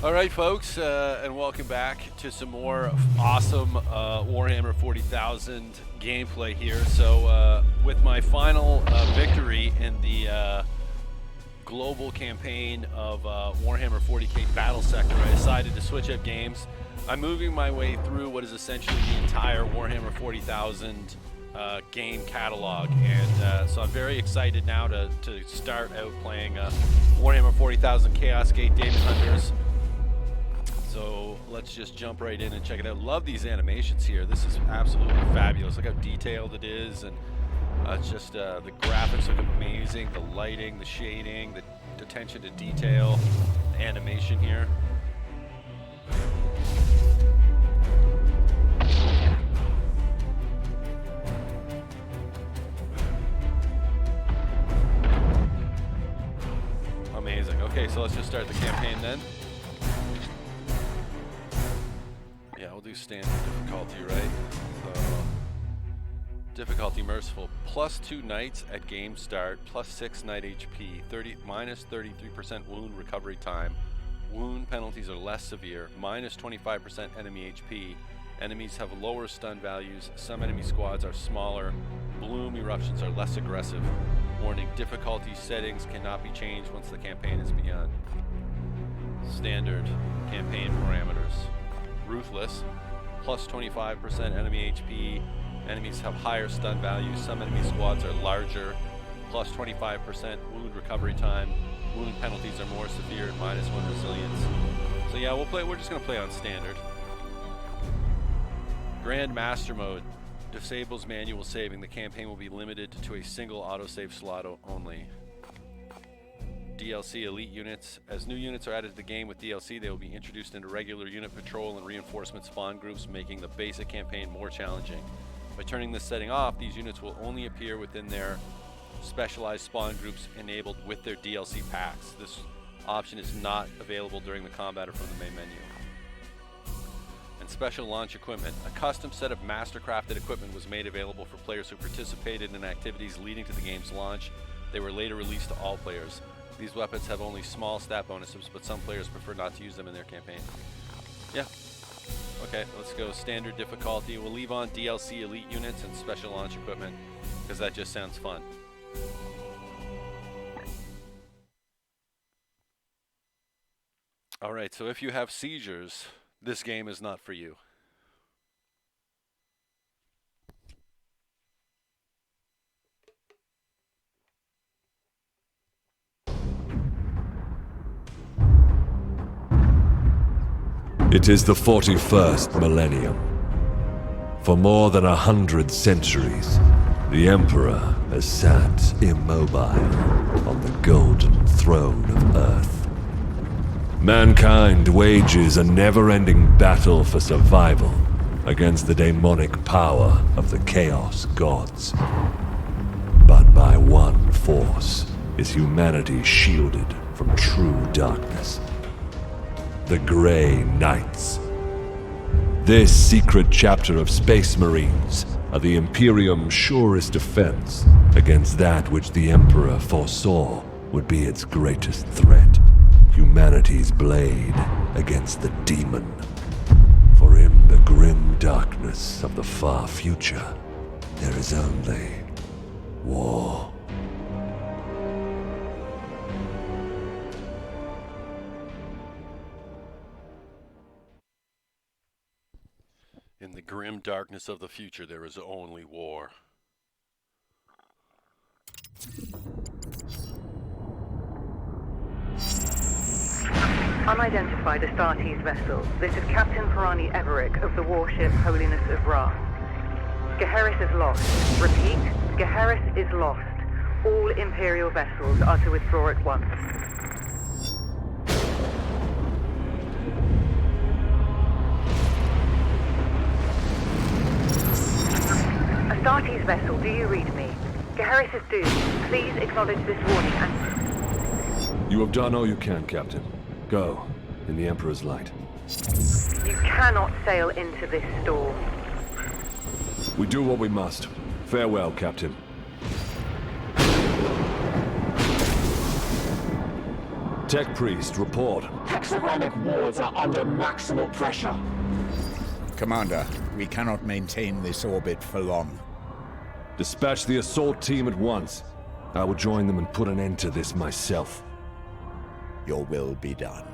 Alright folks, and welcome back to some more awesome Warhammer 40,000 gameplay here. So with my final victory in the global campaign of Warhammer 40K Battle Sector, I decided to switch up games. I'm moving my way through what is essentially the entire Warhammer 40,000 game catalog, and so I'm very excited now to start out playing Warhammer 40,000 Chaos Gate Daemon Hunters. So let's just jump right in and check it out. Love these animations here. This is absolutely fabulous. Look how detailed it is, and it's just the graphics look amazing. The lighting, the shading, the attention to detail, the animation here. Amazing. Okay, so let's just start the campaign then. Yeah, we'll do standard difficulty, right? So, difficulty merciful. +2 knights at game start, +6 knight HP, minus 33% wound recovery time. Wound penalties are less severe, minus 25% enemy HP. Enemies have lower stun values. Some enemy squads are smaller. Bloom eruptions are less aggressive. Warning, difficulty settings cannot be changed once the campaign has begun. Standard campaign parameters. Ruthless, +25% enemy HP. Enemies have higher stun values. Some enemy squads are larger. +25% wound recovery time. Wound penalties are more severe, -1 resilience. So yeah, we're just gonna play on standard. Grand Master Mode disables manual saving. The campaign will be limited to a single autosave slot only. DLC elite units. As new units are added to the game with DLC, they will be introduced into regular unit patrol and reinforcement spawn groups, making the basic campaign more challenging. By turning this setting off, these units will only appear within their specialized spawn groups enabled with their DLC packs. This option is not available during the combat or from the main menu. And special launch equipment. A custom set of mastercrafted equipment was made available for players who participated in activities leading to the game's launch. They were later released to all players. These weapons have only small stat bonuses, but some players prefer not to use them in their campaign. Yeah. Okay, let's go standard difficulty. We'll leave on DLC elite units and special launch equipment, because that just sounds fun. Alright, so if you have seizures, this game is not for you. It is the 41st millennium. For more than 100 centuries, the Emperor has sat immobile on the golden throne of Earth. Mankind wages a never-ending battle for survival against the demonic power of the Chaos Gods. But by one force is humanity shielded from true darkness. The Grey Knights. This secret chapter of Space Marines are the Imperium's surest defense against that which the Emperor foresaw would be its greatest threat. Humanity's blade against the demon. For in the grim darkness of the far future, there is only war. In the grim darkness of the future, there is only war. Unidentified Astartes vessel. This is Captain Pirani Everick of the warship Holiness of Ra. Geheris is lost. Repeat, Geheris is lost. All Imperial vessels are to withdraw at once. Astartes vessel, do you read me? Geheris is doomed. Please acknowledge this warning and... You have done all you can, Captain. Go, in the Emperor's light. You cannot sail into this storm. We do what we must. Farewell, Captain. Tech Priest, report. Hexagramic wards are under maximal pressure. Commander, we cannot maintain this orbit for long. Dispatch the assault team at once. I will join them and put an end to this myself. Your will be done.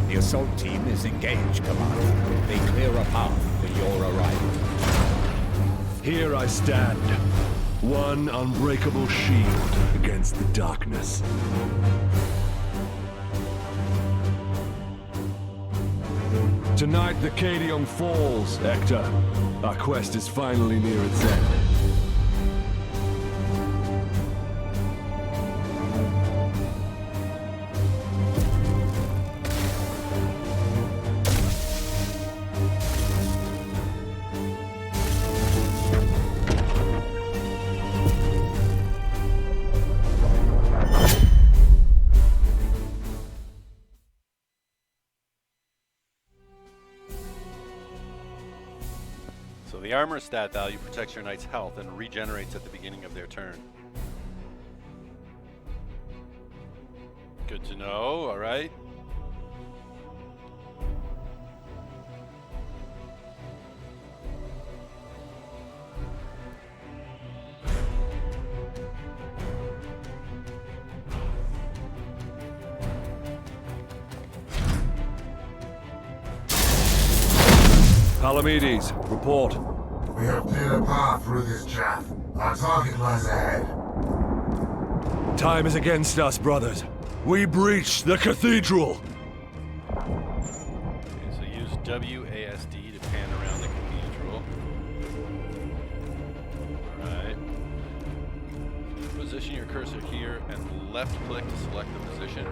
The assault team is engaged, Commander. They clear a path for your arrival. Here I stand. One unbreakable shield against the darkness. Tonight the Cadium falls, Hector. Our quest is finally near its end. So the armor stat value protects your knight's health and regenerates at the beginning of their turn. Good to know, alright. Palamedes, report. We have cleared a path through this chaff. Our target lies ahead. Time is against us, brothers. We breach the cathedral! Okay, so use WASD to pan around the cathedral. Alright. Position your cursor here and left click to select the position.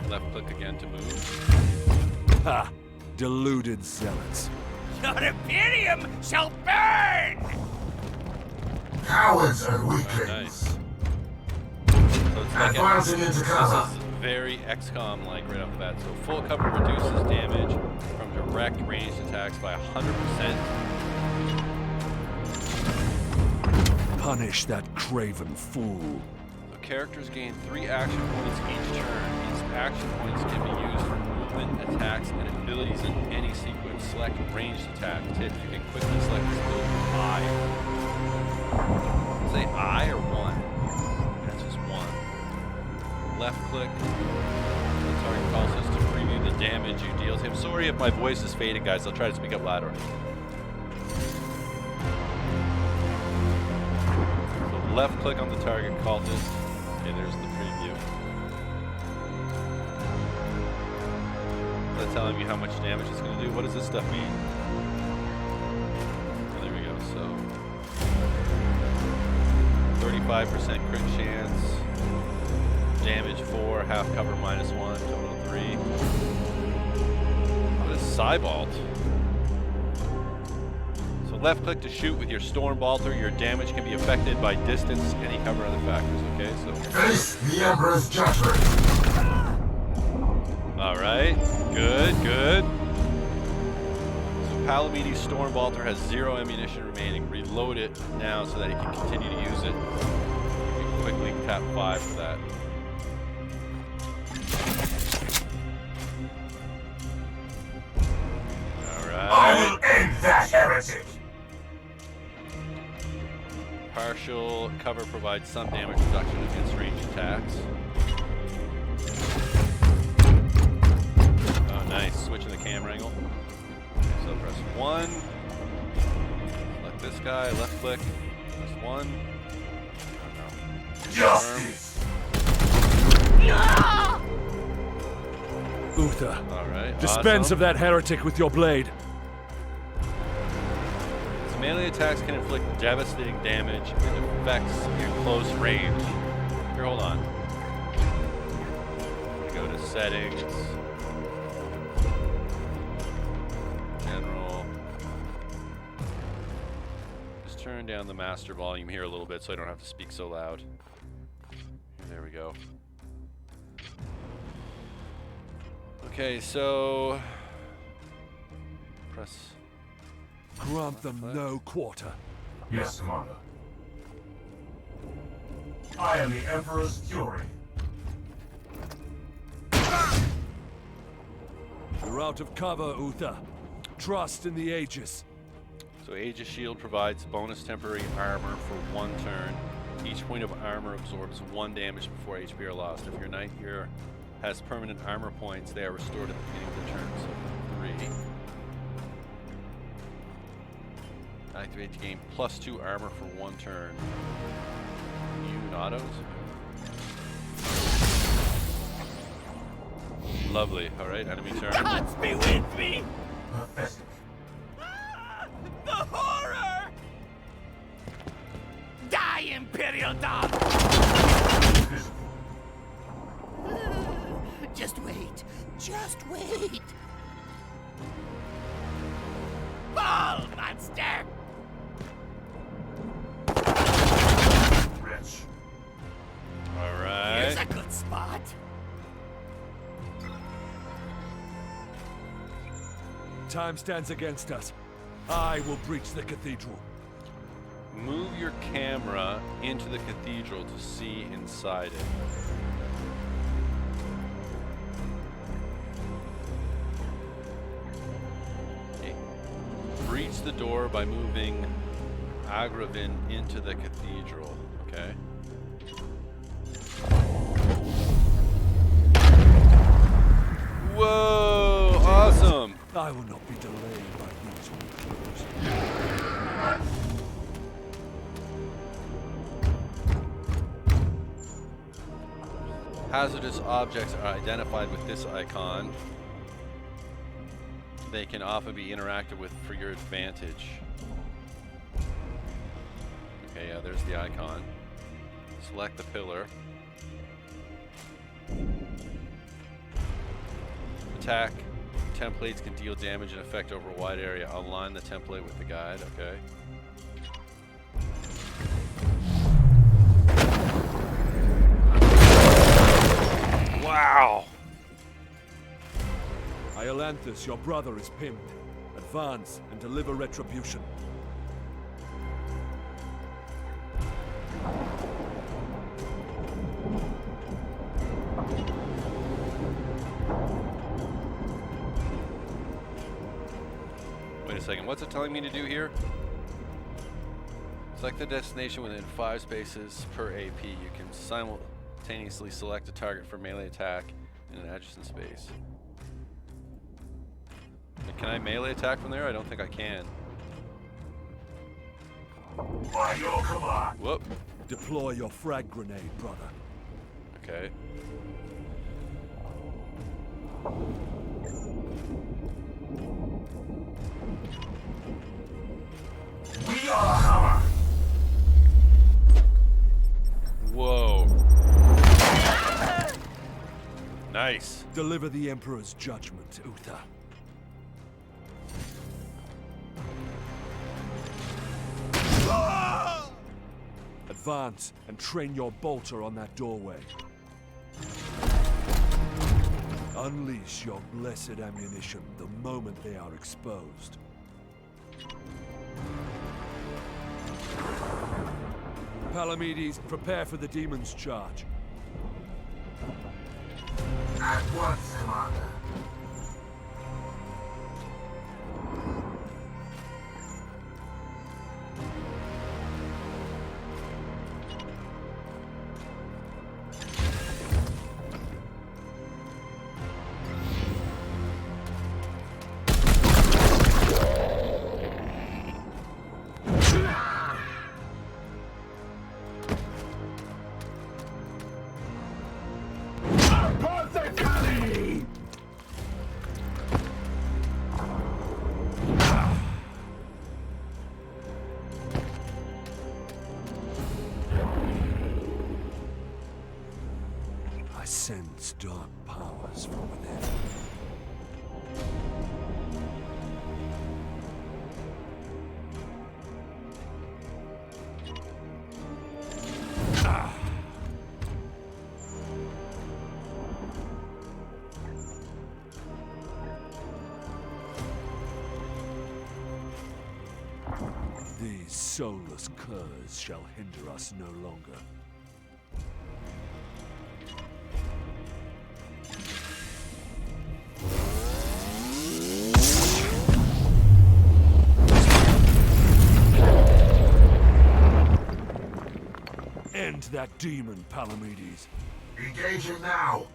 Left click again to move. Ha! Deluded zealots. Your Imperium shall burn! Cowards and weaklings. Nice. So it's like Advancing into cover. this is very XCOM-like right off the bat. So full cover reduces damage from direct ranged attacks by 100%. Punish that craven fool. The characters gain 3 action points each turn. These action points can be used for movement, attacks, and abilities in any sequence. Select ranged attack. Tip, you can quickly select this ability from I. Say I or 1? That's just 1. Left click. The target calls us to preview the damage you deal to him. Sorry if my voice is faded, guys. I'll try to speak up louder. So left click on the target cultist. Okay, there's the preview. Is that telling me how much damage it's going to do? What does this stuff mean? Oh, there we go. So 35% crit chance, damage 4, half cover -1, total 3. What is Cybalt? So left click to shoot with your Storm Bolter. Your damage can be affected by distance, any cover, other factors. Okay, so Face the Emperor's judgment. all right, good, good. So Palamedes' Storm Bolter has 0 ammunition remaining. Reload it now so that he can continue to use it. You can quickly tap 5 for that. All I right. will end that heretic. Partial cover provides some damage reduction against ranged attacks. Oh, nice. Switching the camera angle. So press 1. Select this guy. Left click. Press 1. Oh, no. Justice. Uther, All right. dispense awesome. of that heretic with your blade. So melee attacks can inflict devastating damage and effects in close range. Here, hold on. Go to settings. General. Just turn down the master volume here a little bit so I don't have to speak so loud. There we go. Okay, so press. Grant them no quarter. Yes, Commander. I am the Emperor's Fury. You're out of cover, Uther. Trust in the Aegis. So Aegis Shield provides bonus temporary armor for 1 turn. Each point of armor absorbs 1 damage before HP are lost. If your knight here has permanent armor points, they are restored at the beginning of the turn. So 3. Activate to gain +2 armor for 1 turn. New autos. Lovely. Alright, enemy turn. Gods be with me! Pathetic. The horror! Die, Imperial Dog! Just wait. Just wait. Fall, monster! Wretch. Alright. Here's a good spot. Time stands against us. I will breach the cathedral. Move your camera into the cathedral to see inside it. Okay. Breach the door by moving Agravin into the cathedral. Okay. Whoa! Awesome! I will not be delayed by these warriors. Hazardous objects are identified with this icon. They can often be interacted with for your advantage. Okay, yeah, there's the icon. Select the pillar. Attack templates can deal damage and effect over a wide area. Align the template with the guide, okay. Wow! Iolanthus, your brother is pinned. Advance and deliver retribution. Wait a second, what's it telling me to do here? Select the destination within 5 spaces per AP. You can simultaneously select a target for melee attack in an adjacent space. Can I melee attack from there? I don't think I can. By your command. Whoop. Deploy your frag grenade, brother. Okay. We are hammer. Whoa. Nice. Deliver the Emperor's judgment, Uther. Advance and train your bolter on that doorway. Unleash your blessed ammunition the moment they are exposed. Palamedes, prepare for the demon's charge. At once, Commander. I sense dark powers from within. These soulless curs shall hinder us no longer. End that demon, Palamedes. Engaging now!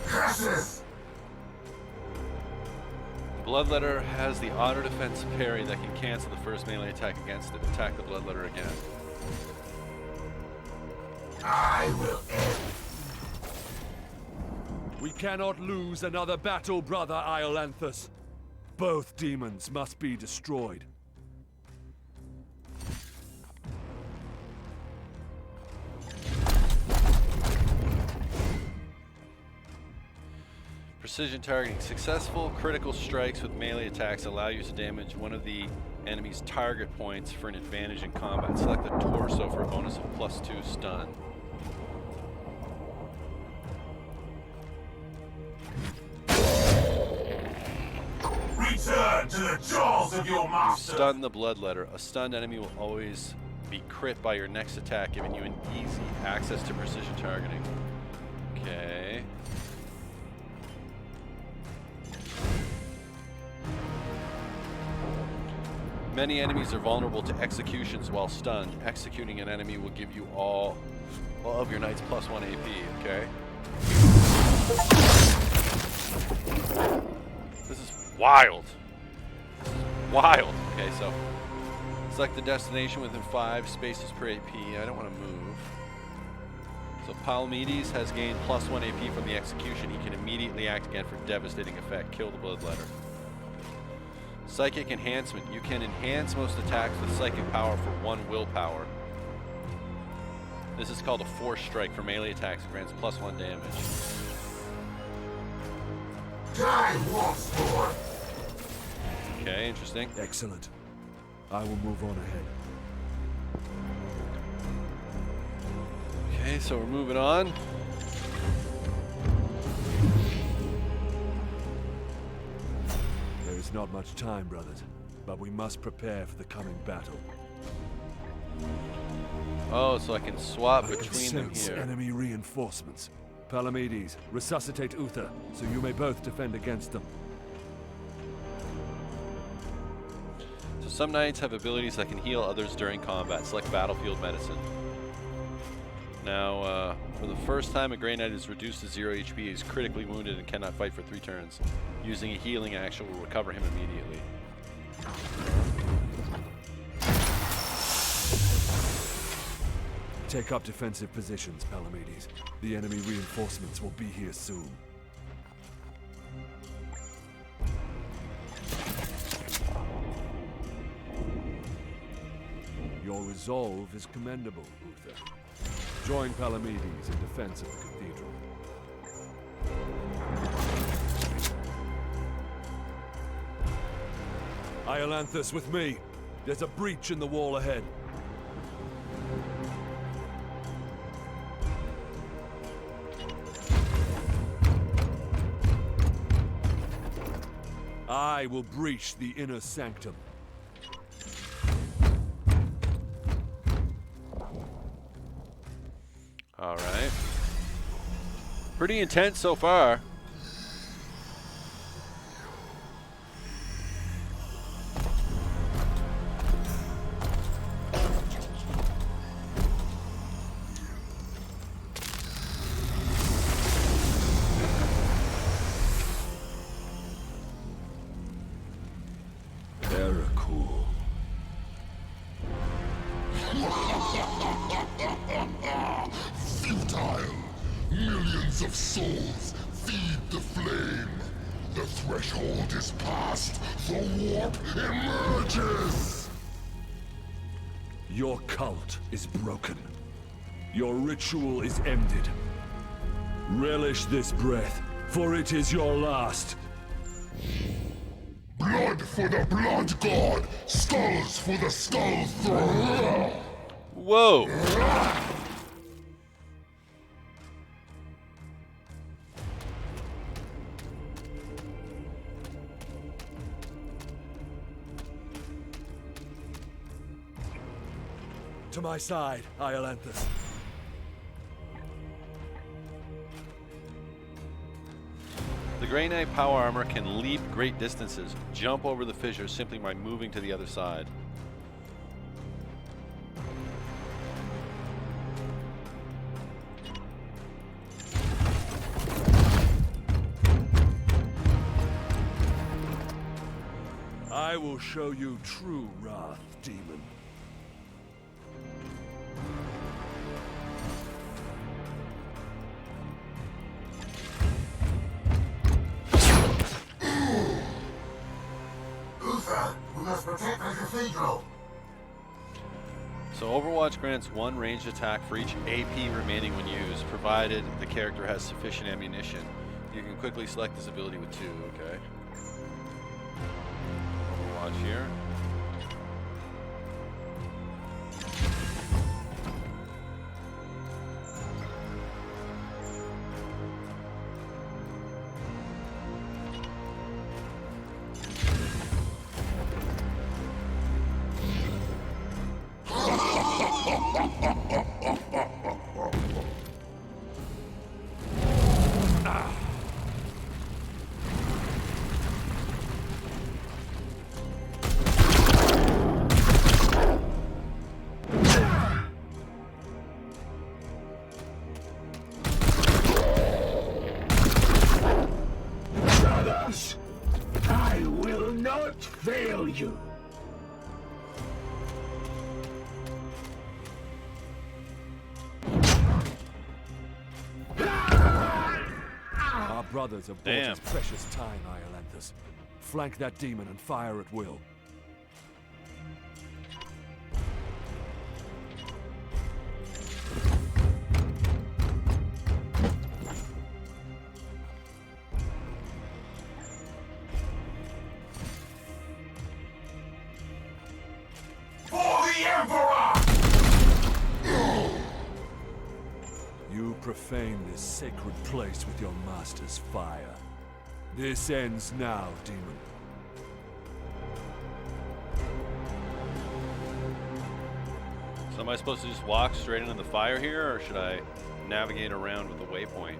Curses! Bloodletter has the auto defense parry that can cancel the first melee attack against it. Attack the Bloodletter again. I will end. We cannot lose another battle, brother Iolanthus. Both demons must be destroyed. Precision targeting. Successful critical strikes with melee attacks allow you to damage one of the enemy's target points for an advantage in combat. Select the torso for a bonus of +2 stun. Return to the jaws of your master! Stun the Bloodletter. A stunned enemy will always be crit by your next attack, giving you an easy access to precision targeting. Okay. Many enemies are vulnerable to executions while stunned. Executing an enemy will give you all of your knight's +1 AP, okay? This is wild. Wild. Okay, so select the destination within 5 spaces per AP. I don't want to move. So Palamedes has gained +1 AP from the execution. He can immediately act again for devastating effect. Kill the Bloodletter. Psychic enhancement. You can enhance most attacks with psychic power for 1 willpower. This is called a force strike for melee attacks. It grants +1 damage. Die once more! Okay, interesting. Excellent. I will move on ahead. Okay, so we're moving on. There is not much time, brothers, but we must prepare for the coming battle. Oh, so I can swap I can between them sense here. enemy reinforcements. Palamedes, resuscitate Uther, so you may both defend against them. So some knights have abilities that can heal others during combat. Select battlefield medicine. Now, for the first time, a Grey Knight is reduced to 0 HP. He is critically wounded and cannot fight for 3 turns. Using a healing action will recover him immediately. Take up defensive positions, Palamedes. The enemy reinforcements will be here soon. Your resolve is commendable, Uther. Join Palamedes in defense of the cathedral. Iolanthus, with me. There's a breach in the wall ahead. I will breach the inner sanctum. All right. Pretty intense so far. Cool. Futile! Millions of souls feed the flame! The threshold is passed! The warp emerges! Your cult is broken. Your ritual is ended. Relish this breath, for it is your last. Blood for the blood god! Skulls for the skull thrower! Whoa! To my side, Iolanthus. The Grey Knight power armor can leap great distances, jump over the fissures simply by moving to the other side. I will show you true wrath, demon. Uther, we must protect the cathedral! So Overwatch grants 1 ranged attack for each AP remaining when used, provided the character has sufficient ammunition. You can quickly select this ability with 2, okay? Overwatch here. I will not fail you. Our brothers have bought Damn. us precious time, Iolanthus. Flank that demon and fire at will. For the Emperor! You profane this sacred place with your master's fire. This ends now, demon. So am I supposed to just walk straight into the fire here, or should I navigate around with the waypoint?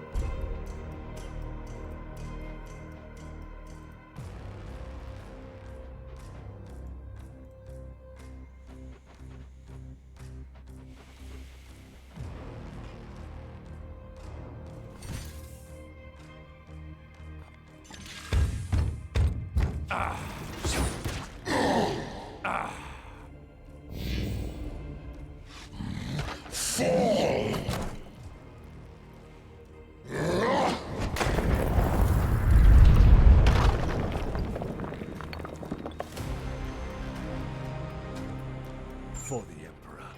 For the Emperor.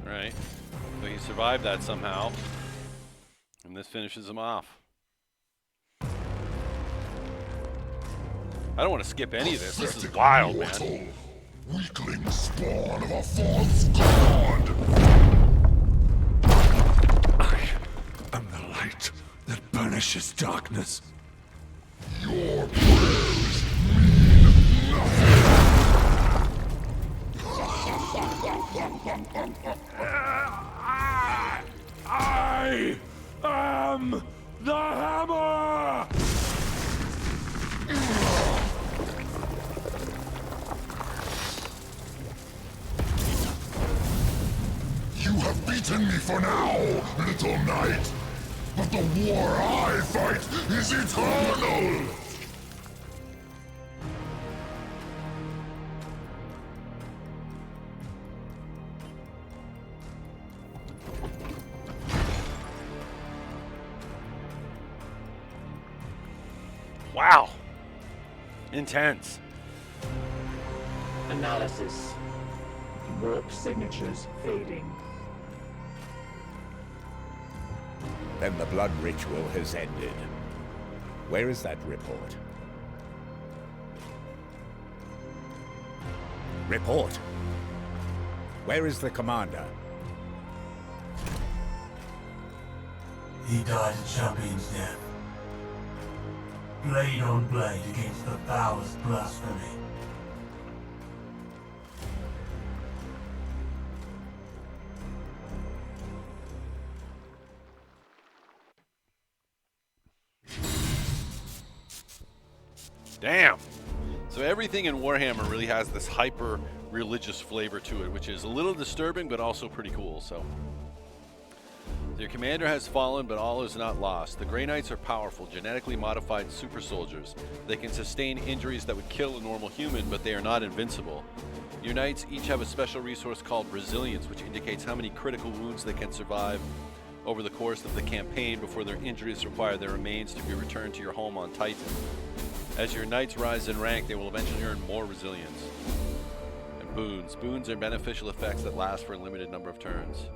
Alright. So he survived that somehow. And this finishes him off. I don't want to skip any of this. This is wild, man. Mortal, weakling spawn of a false god! I am the light that banishes darkness. Your prayers mean nothing! I am the hammer! You have beaten me for now, little knight! But the war I fight is eternal! Wow. Intense. Analysis. Warp signatures fading. Then the blood ritual has ended. Where is that report? Report! Where is the commander? He died a champion's death. Blade on blade against the powers blasphemy. Damn! So everything in Warhammer really has this hyper-religious flavor to it, which is a little disturbing, but also pretty cool, so. Your commander has fallen, but all is not lost. The Grey Knights are powerful, genetically modified super soldiers. They can sustain injuries that would kill a normal human, but they are not invincible. Your knights each have a special resource called resilience, which indicates how many critical wounds they can survive over the course of the campaign before their injuries require their remains to be returned to your home on Titan. As your knights rise in rank, they will eventually earn more resilience. And boons. Boons are beneficial effects that last for a limited number of turns.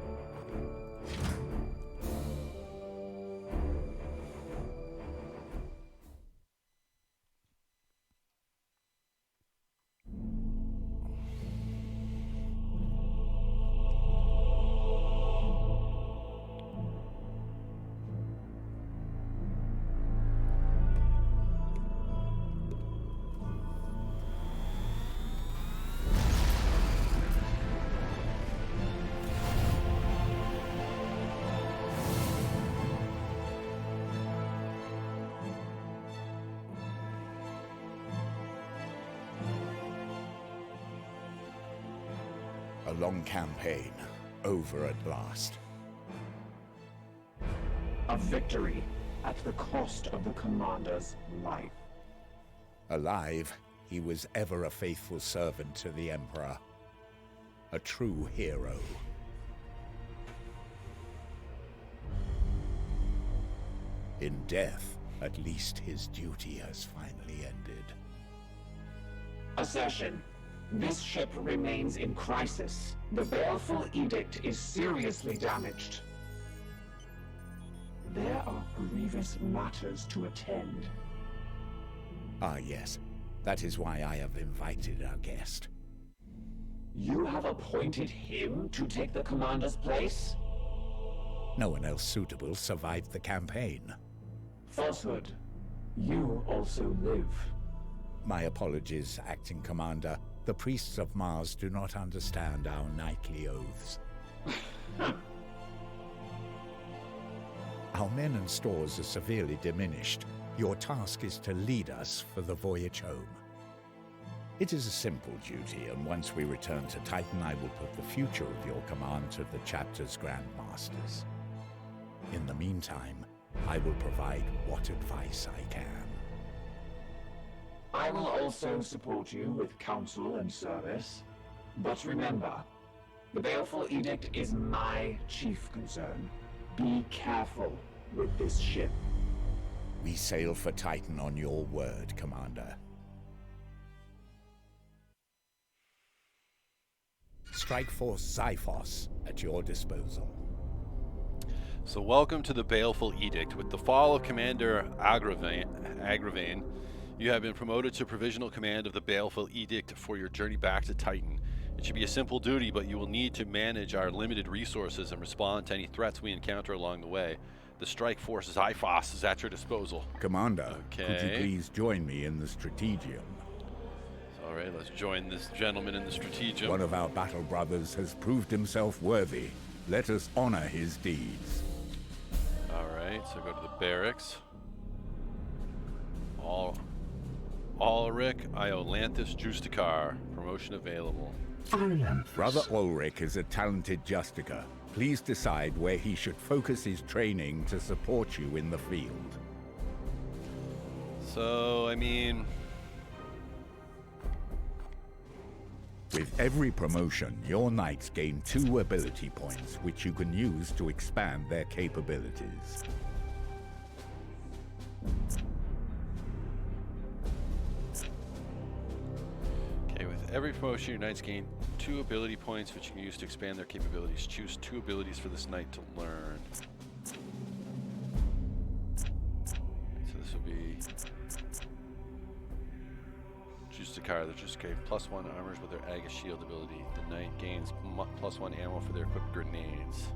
A long campaign, over at last. A victory at the cost of the commander's life. Alive, he was ever a faithful servant to the Emperor. A true hero. In death, at least his duty has finally ended. Assertion. This ship remains in crisis. The Baleful Edict is seriously damaged. There are grievous matters to attend. Ah, yes. That is why I have invited our guest. You have appointed him to take the commander's place? No one else suitable survived the campaign. Falsehood. You also live. My apologies, Acting Commander. The priests of Mars do not understand our knightly oaths. Our men and stores are severely diminished. Your task is to lead us for the voyage home. It is a simple duty, and once we return to Titan, I will put the future of your command to the chapter's grandmasters. In the meantime, I will provide what advice I can. I will also support you with counsel and service. But remember, the Baleful Edict is my chief concern. Be careful with this ship. We sail for Titan on your word, Commander. Strike Force Xiphos at your disposal. So welcome to the Baleful Edict. With the fall of Commander Agravain, you have been promoted to provisional command of the Baleful Edict for your journey back to Titan. It should be a simple duty, but you will need to manage our limited resources and respond to any threats we encounter along the way. The Strike Force Xiphos is at your disposal. Commander, Okay. could you please join me in the Strategium? All right, let's join this gentleman in the Strategium. One of our battle brothers has proved himself worthy. Let us honor his deeds. All right, so go to the barracks. Ulrich Iolanthus Justikar. Promotion available. Brother Ulrich is a talented Justicar. Please decide where he should focus his training to support you in the field. So, I mean... With every promotion, your knights gain 2 ability points, which you can use to expand their capabilities. Okay, with every promotion, your knights gain 2 ability points, which you can use to expand their capabilities. Choose 2 abilities for this knight to learn. So this will be Justikar. The Justikar +1 armors with their Aegis shield ability. The knight gains +1 ammo for their equipped grenades.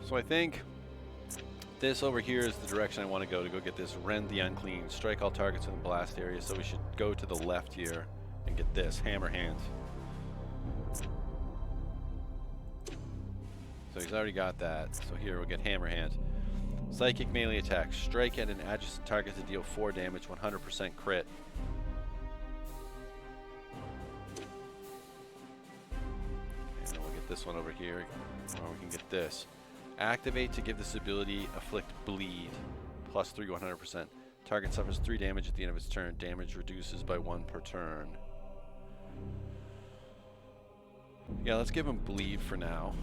So I think this over here is the direction I want to go get this Rend the Unclean. Strike all targets in the blast area, so we should go to the left here and get this Hammer Hand. So he's already got that, so here we'll get Hammer Hand. Psychic melee attack. Strike at an adjacent target to deal 4 damage, 100% crit. And then we'll get this one over here, or we can get this. Activate to give this ability Afflict Bleed. +3, 100%. Target suffers 3 damage at the end of its turn. Damage reduces by 1 per turn. Yeah, let's give him Bleed for now.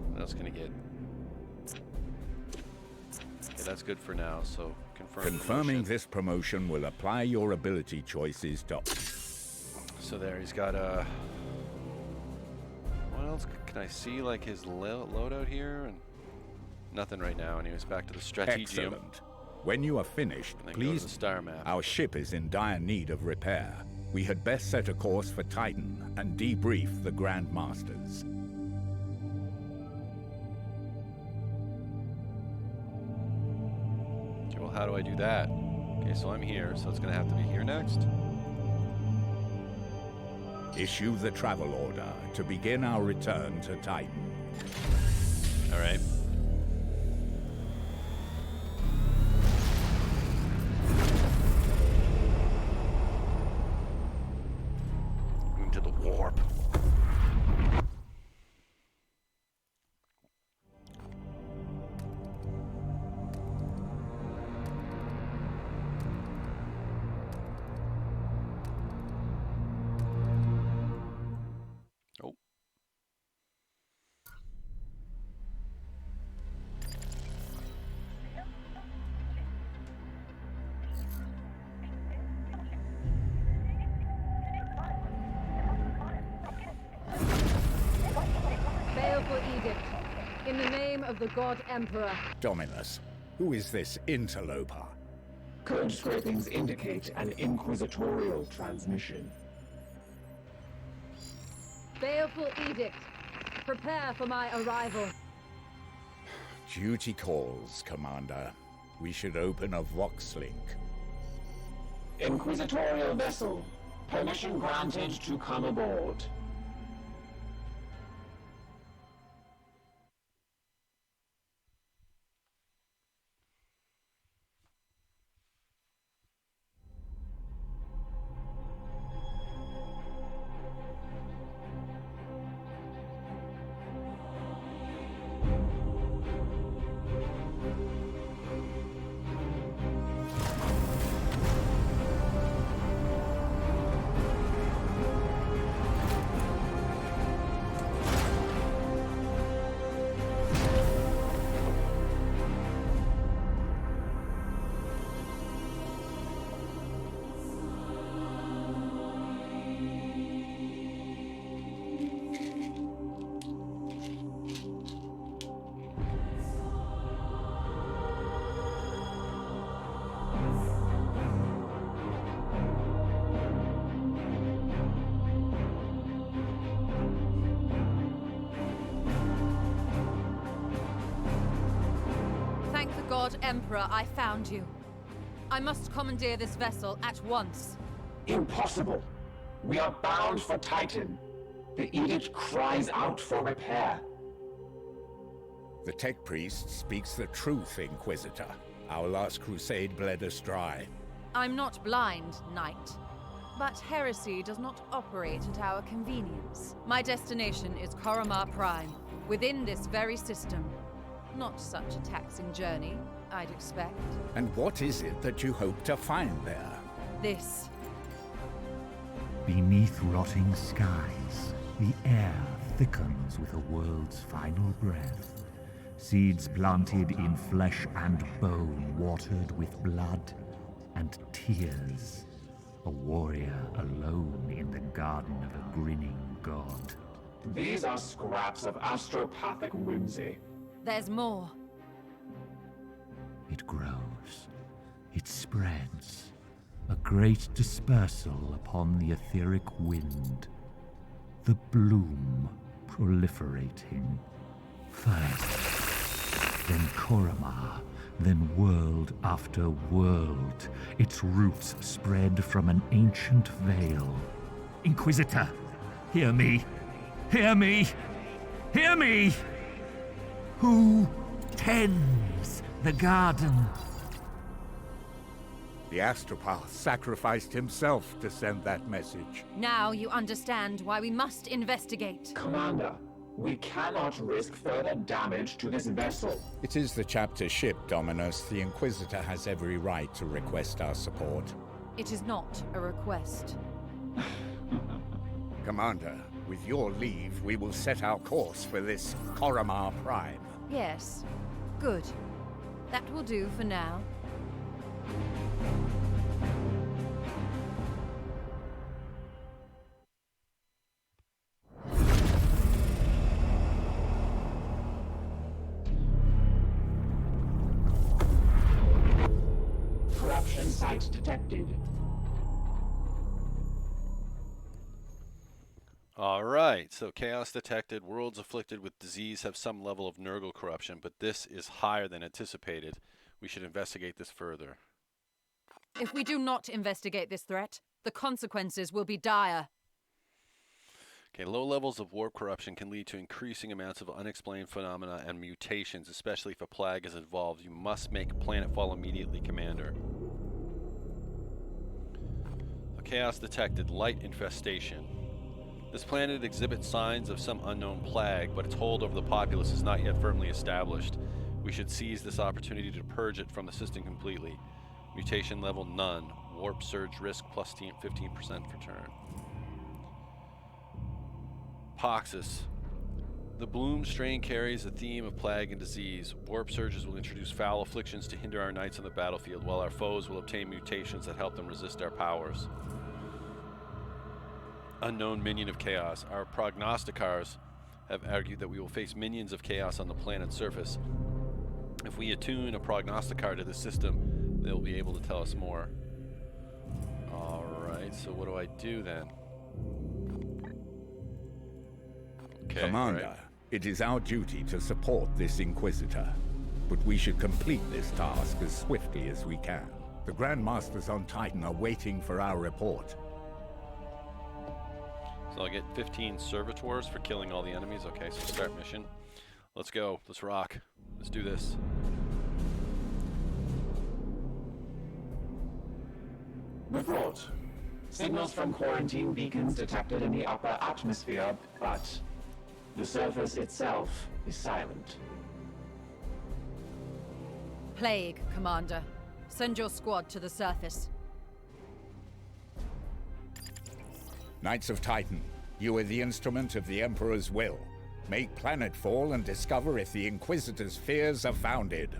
What else can he get? Okay, that's good for now, so confirming promotion. This promotion will apply your ability choices to... So there, he's got a... What else can I see, like his loadout here? And nothing right now. Anyways, back to the Strategium. Excellent. When you are finished, please. Go to the star map. Our ship is in dire need of repair. We had best set a course for Titan and debrief the Grand Masters. Okay, well, how do I do that? Okay, so I'm here, so it's going to have to be here next. Issue the travel order to begin our return to Titan. All right. Into the warp. Oh. Baleful Edict. In the name of the God Emperor. Dominus, who is this interloper? Code scrapings indicate an inquisitorial transmission. Baleful Edict. Prepare for my arrival. Duty calls, Commander. We should open a Vox link. Inquisitorial vessel. Permission granted to come aboard. God Emperor, I found you. I must commandeer this vessel at once. Impossible. We are bound for Titan. The edict cries out for repair. The Tech Priest speaks the truth, Inquisitor. Our last crusade bled us dry. I'm not blind, Knight. But heresy does not operate at our convenience. My destination is Koromar Prime, within this very system. Not such a taxing journey, I'd expect. And what is it that you hope to find there? This. Beneath rotting skies, the air thickens with a world's final breath. Seeds planted in flesh and bone, watered with blood and tears. A warrior alone in the garden of a grinning god. These are scraps of astropathic whimsy. There's more. It grows. It spreads. A great dispersal upon the etheric wind. The bloom proliferating. First, then Koromar, then world after world. Its roots spread from an ancient veil. Inquisitor, hear me! Hear me! Hear me! Who tends the garden? The astropath sacrificed himself to send that message. Now you understand why we must investigate. Commander, we cannot risk further damage to this vessel. It is the chapter's ship, Dominus. The Inquisitor has every right to request our support. It is not a request. Commander, with your leave, we will set our course for this Koromar Prime. Yes. Good. That will do for now. Corruption site detected. Alright, so chaos detected, worlds afflicted with disease have some level of Nurgle corruption, but this is higher than anticipated. We should investigate this further. If we do not investigate this threat, the consequences will be dire. Okay, low levels of warp corruption can lead to increasing amounts of unexplained phenomena and mutations, especially if a plague is involved. You must make planetfall immediately, Commander. Chaos detected, light infestation. This planet exhibits signs of some unknown plague, but its hold over the populace is not yet firmly established. We should seize this opportunity to purge it from the system completely. Mutation level none. Warp surge risk plus 15% per turn. Poxus. The Bloom strain carries a theme of plague and disease. Warp surges will introduce foul afflictions to hinder our knights on the battlefield, while our foes will obtain mutations that help them resist our powers. Unknown minion of chaos. Our prognosticars have argued that we will face minions of chaos on the planet's surface. If we attune a prognosticar to the system, they'll be able to tell us more. Alright, so what do I do then? Okay, Commander, right. it is our duty to support this Inquisitor, but we should complete this task as swiftly as we can. The Grand Masters on Titan are waiting for our report. So I'll get 15 servitors for killing all the enemies. Okay, so start mission. Let's go. Let's rock. Let's do this. Report. Signals from quarantine beacons detected in the upper atmosphere, but the surface itself is silent. Plague, Commander. Send your squad to the surface. Knights of Titan, you are the instrument of the Emperor's will. Make planetfall and discover if the Inquisitor's fears are founded.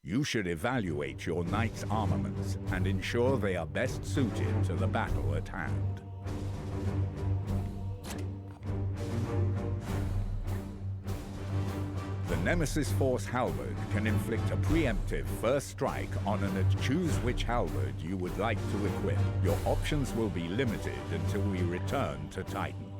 You should evaluate your knight's armaments and ensure they are best suited to the battle at hand. The Nemesis Force Halberd can inflict a preemptive first strike on and choose which halberd you would like to equip. Your options will be limited until we return to Titan.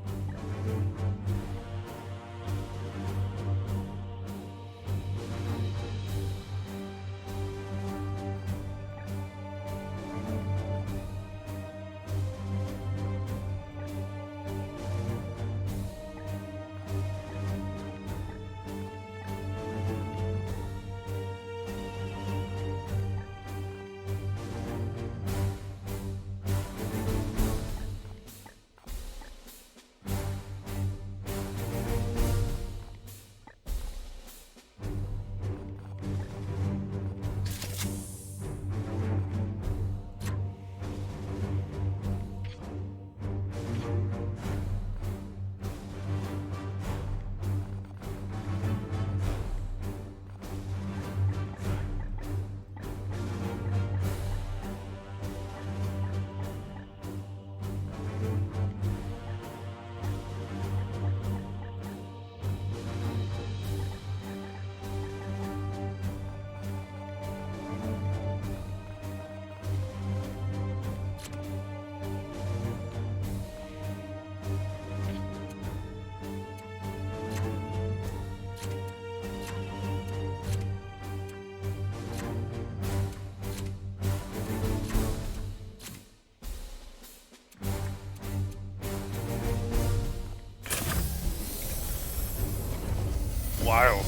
while.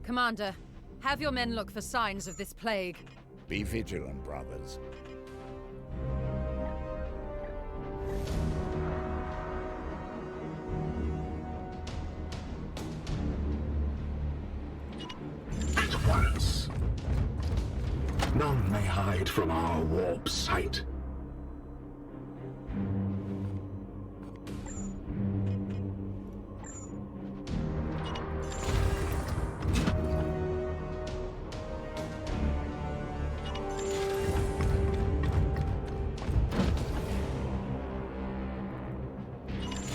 Commander, have your men look for signs of this plague. Be vigilant, brothers. At once. None may hide from our warp sight.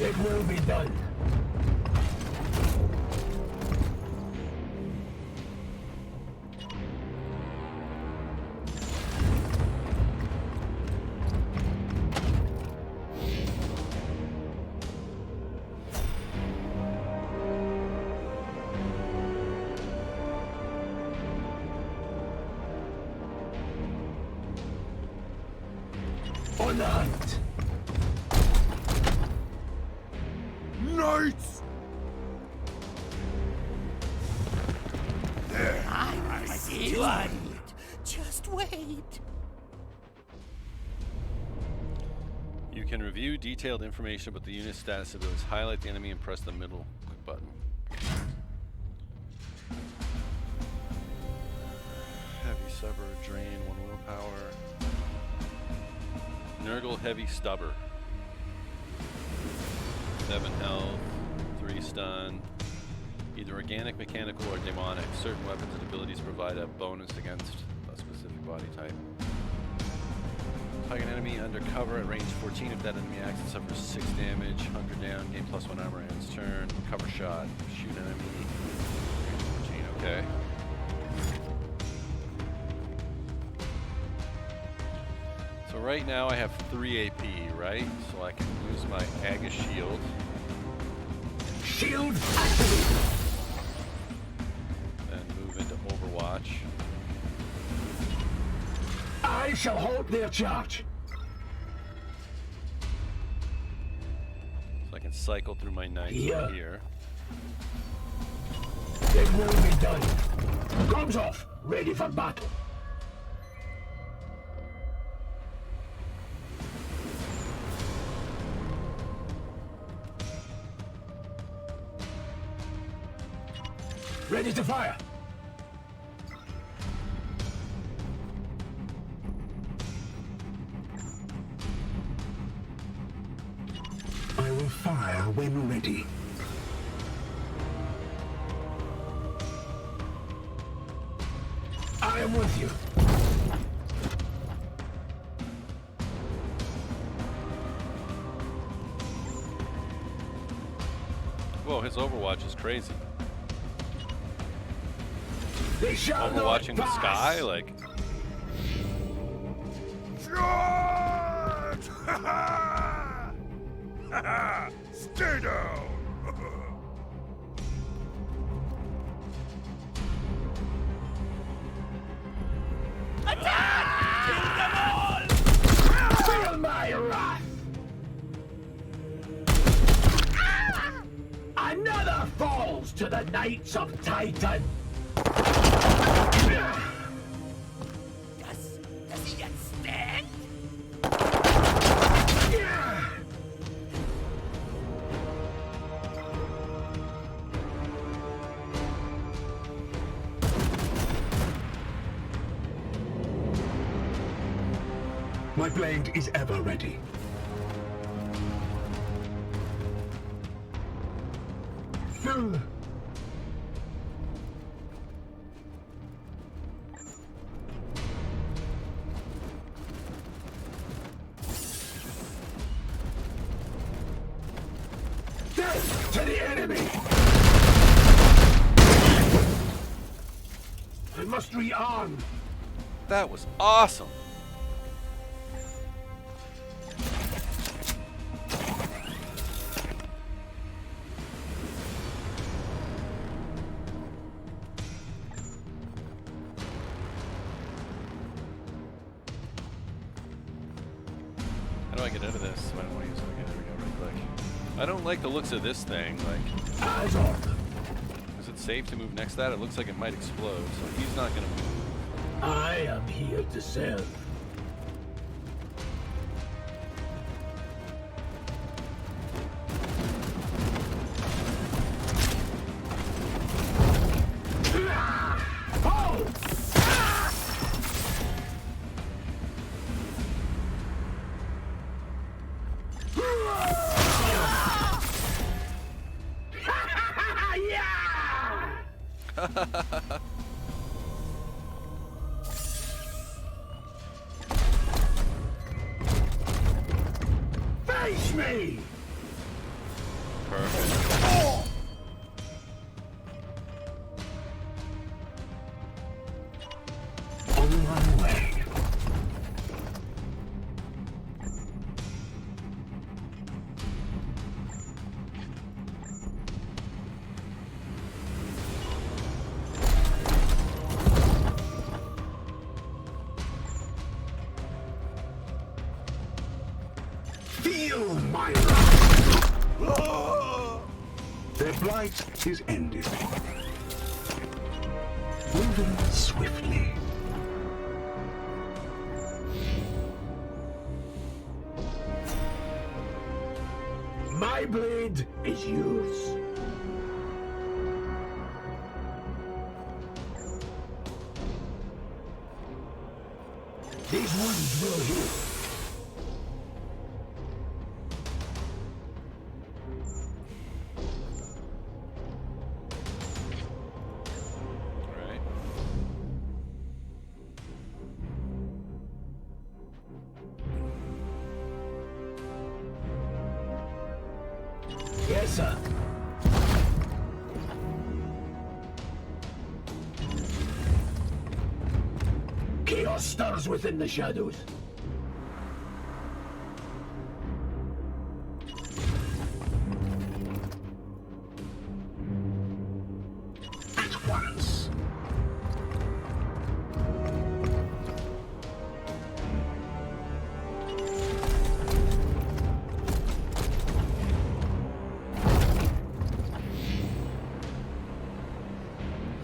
It will be done. On the hunt. Knights! There. I see one. Just wait. You can review detailed information about the unit status abilities. Highlight the enemy and press the middle click button. Heavy Stubber, drain 1 willpower. Nurgle Heavy Stubber. 7 health, 3 stun. Either organic, mechanical, or demonic. Certain weapons and abilities provide a bonus against a specific body type. Target an enemy under cover at range 14. If that enemy acts, it suffers 6 damage. Hunker down, gain +1 armor ends turn. Cover shot, shoot an enemy. 14, okay. So right now I have 3 AP, right? So I can use my Aga Shield. Shield activated. And move into Overwatch. I shall halt their charge. So I can cycle through my knights Yeah. here. It will be done. Guns off. Ready for battle. Ready to fire. I will fire when ready. I am with you. Whoa, his Overwatch is crazy. They shall not Overwatching the pass. sky, like. Charge! Stay down! Feel my wrath. Another falls to the Knights of Titan. Does he yet stand? My blade is ever ready. Death to the enemy! I must rearm. That was awesome. How do I get out of this? I don't want to use it again. There we go, real quick. I don't like the looks of this thing. Like, Eyes on. is it safe to move next to that? It looks like it might explode, so he's not gonna move. I am here to serve. Face me! Perfect. On my way. Feel my wrath! Their blight is ended. Moving swiftly. My blade is yours. These wounds will heal. Alright. Yes, sir. Chaos stirs within the shadows. At once.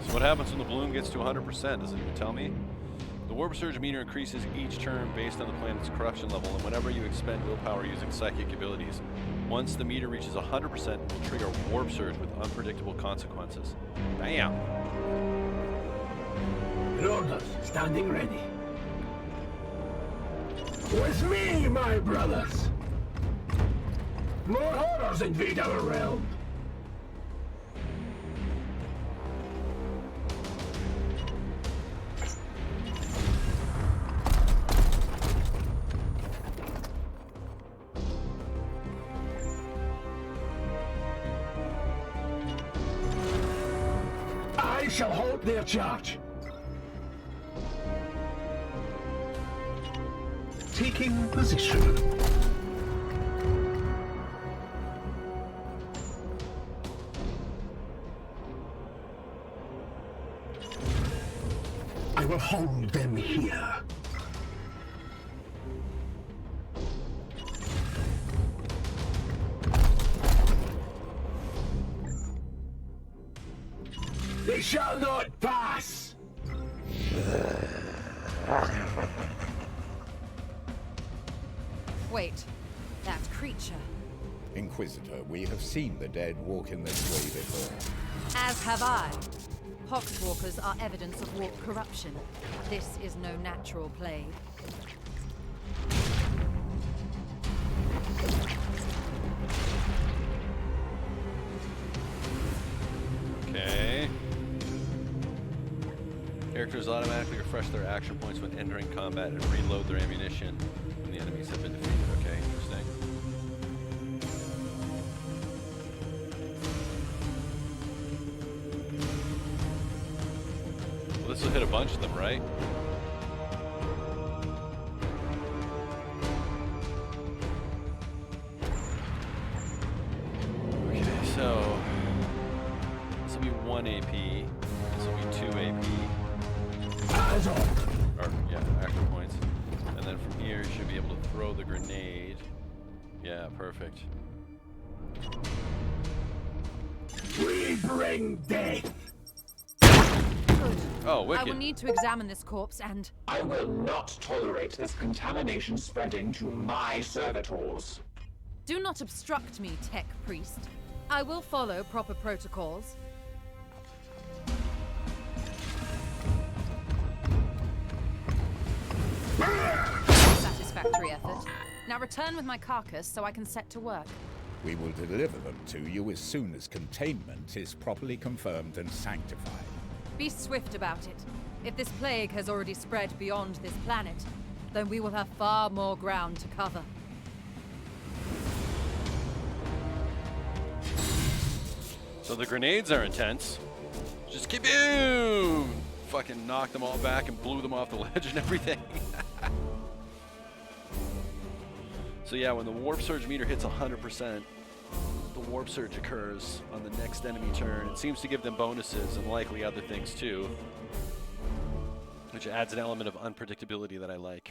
So what happens when the bloom gets to 100%? Does it even tell me? The warp surge meter increases each turn based on the planet's corruption level, and whenever you expend willpower using psychic abilities. Once the meter reaches 100%, it will trigger warp surge with unpredictable consequences. Bam! Your orders, standing ready. With me, my brothers! More horrors invade our realm. I shall halt their charge. Taking position. I will hold them here. They shall not pass! Wait, that creature. Inquisitor, we have seen the dead walk in this way before. As have I. Poxwalkers are evidence of warp corruption. This is no natural plague. Okay. Characters automatically refresh their action points when entering combat and reload their ammunition when the enemies have been defeated. Okay, interesting. will hit a bunch of them, right? Okay, so this will be 1 AP. This will be 2 AP. Or, yeah, action points. And then from here, you should be able to throw the grenade. Yeah, perfect. We bring death. Good. Oh, I wicked. will need to examine this corpse and... I will not tolerate this contamination spreading to my servitors. Do not obstruct me, tech priest. I will follow proper protocols. Satisfactory effort. Now return with my carcass so I can set to work. We will deliver them to you as soon as containment is properly confirmed and sanctified. Be swift about it. If this plague has already spread beyond this planet, then we will have far more ground to cover. So the grenades are intense. Just kaboom! Fucking knocked them all back and blew them off the ledge and everything. So yeah, when the warp surge meter hits 100%, the warp surge occurs on the next enemy turn. It seems to give them bonuses and likely other things too, which adds an element of unpredictability that I like.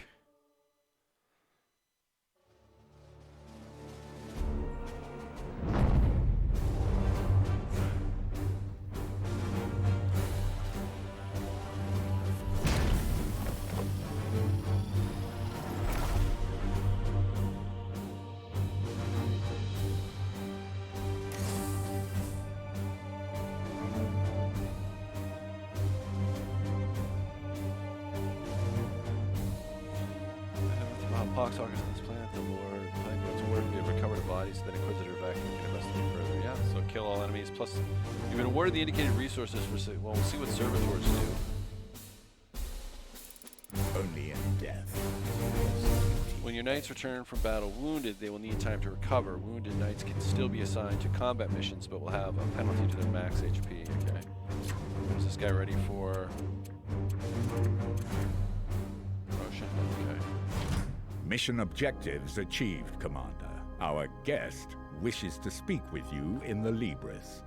Poxwalkers on this planet, the Lord, Penguin's word, we have recovered a body so that Inquisitor back can investigate further. Yeah, so kill all enemies, plus you've been awarded the indicated resources for, well, we'll see what servitors do. Only in death. When your knights return from battle wounded, they will need time to recover. Wounded knights can still be assigned to combat missions, but will have a penalty to their max HP. Okay. Is this guy ready for promotion? Okay. Mission objectives achieved, Commander. Our guest wishes to speak with you in the Libris.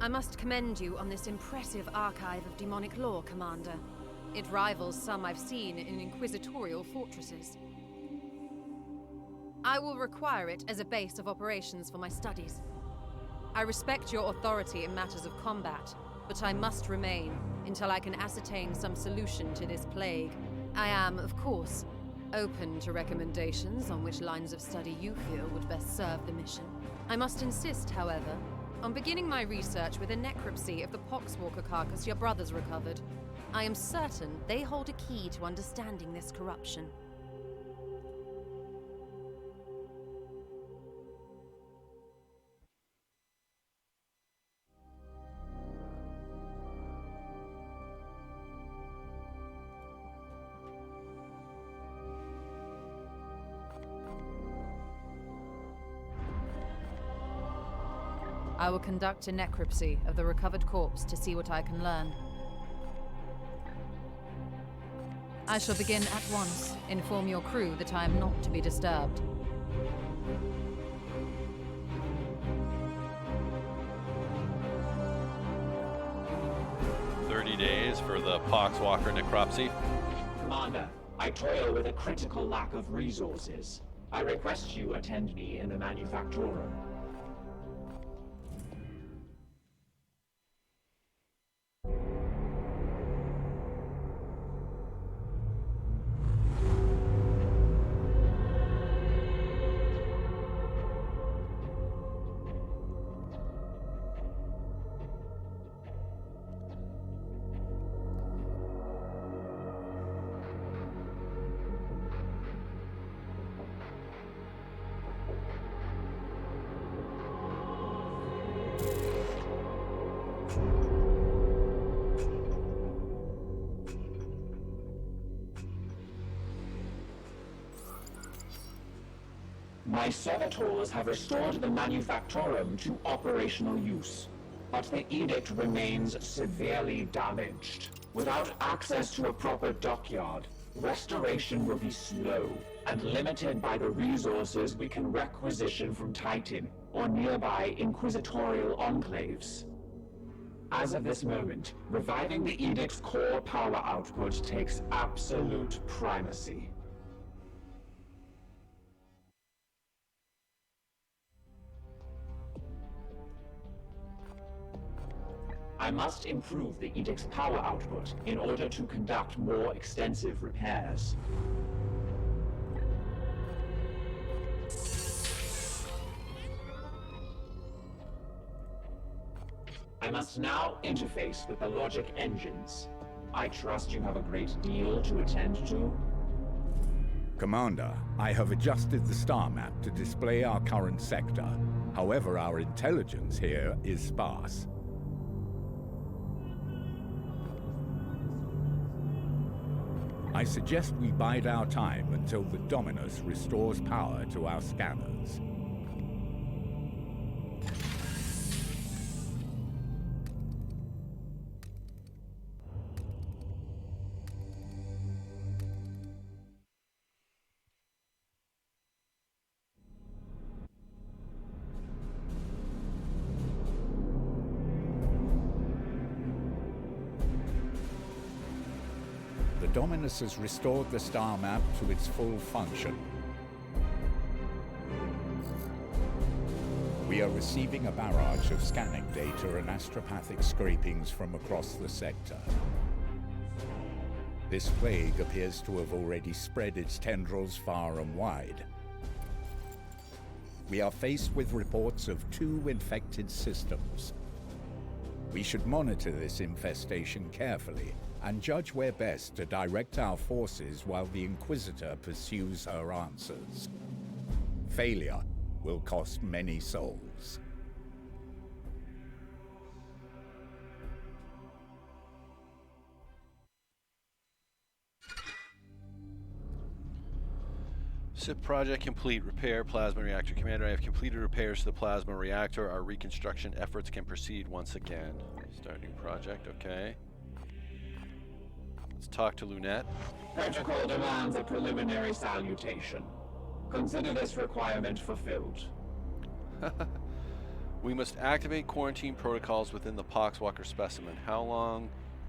I must commend you on this impressive archive of demonic lore, Commander. It rivals some I've seen in inquisitorial fortresses. I will require it as a base of operations for my studies. I respect your authority in matters of combat, but I must remain until I can ascertain some solution to this plague. I am, of course, open to recommendations on which lines of study you feel would best serve the mission. I must insist, however, on beginning my research with a necropsy of the Poxwalker carcass your brothers recovered. I am certain they hold a key to understanding this corruption. I will conduct a necropsy of the recovered corpse to see what I can learn. I shall begin at once. Inform your crew that I am not to be disturbed. Days for the Poxwalker necropsy. Commander, I toil with a critical lack of resources. I request you attend me in the manufactorum. My servitors have restored the manufactorum to operational use, but the edict remains severely damaged. Without access to a proper dockyard, restoration will be slow and limited by the resources we can requisition from Titan or nearby inquisitorial enclaves. As of this moment, reviving the edict's core power output takes absolute primacy. I must improve the edict's power output in order to conduct more extensive repairs. I must now interface with the logic engines. I trust you have a great deal to attend to? Commander, I have adjusted the star map to display our current sector. However, our intelligence here is sparse. I suggest we bide our time until the Dominus restores power to our scanners. The Dominus has restored the star map to its full function. We are receiving a barrage of scanning data and astropathic scrapings from across the sector. This plague appears to have already spread its tendrils far and wide. We are faced with reports of 2 infected systems. We should monitor this infestation carefully and judge where best to direct our forces while the Inquisitor pursues her answers. Failure will cost many souls. SIP project complete. Repair plasma reactor. Commander, I have completed repairs to the plasma reactor. Our reconstruction efforts can proceed once again. Start new project, okay. Let's talk to Lunette. Protocol demands a preliminary salutation. Consider this requirement fulfilled. We must activate quarantine protocols within the Poxwalker specimen. How long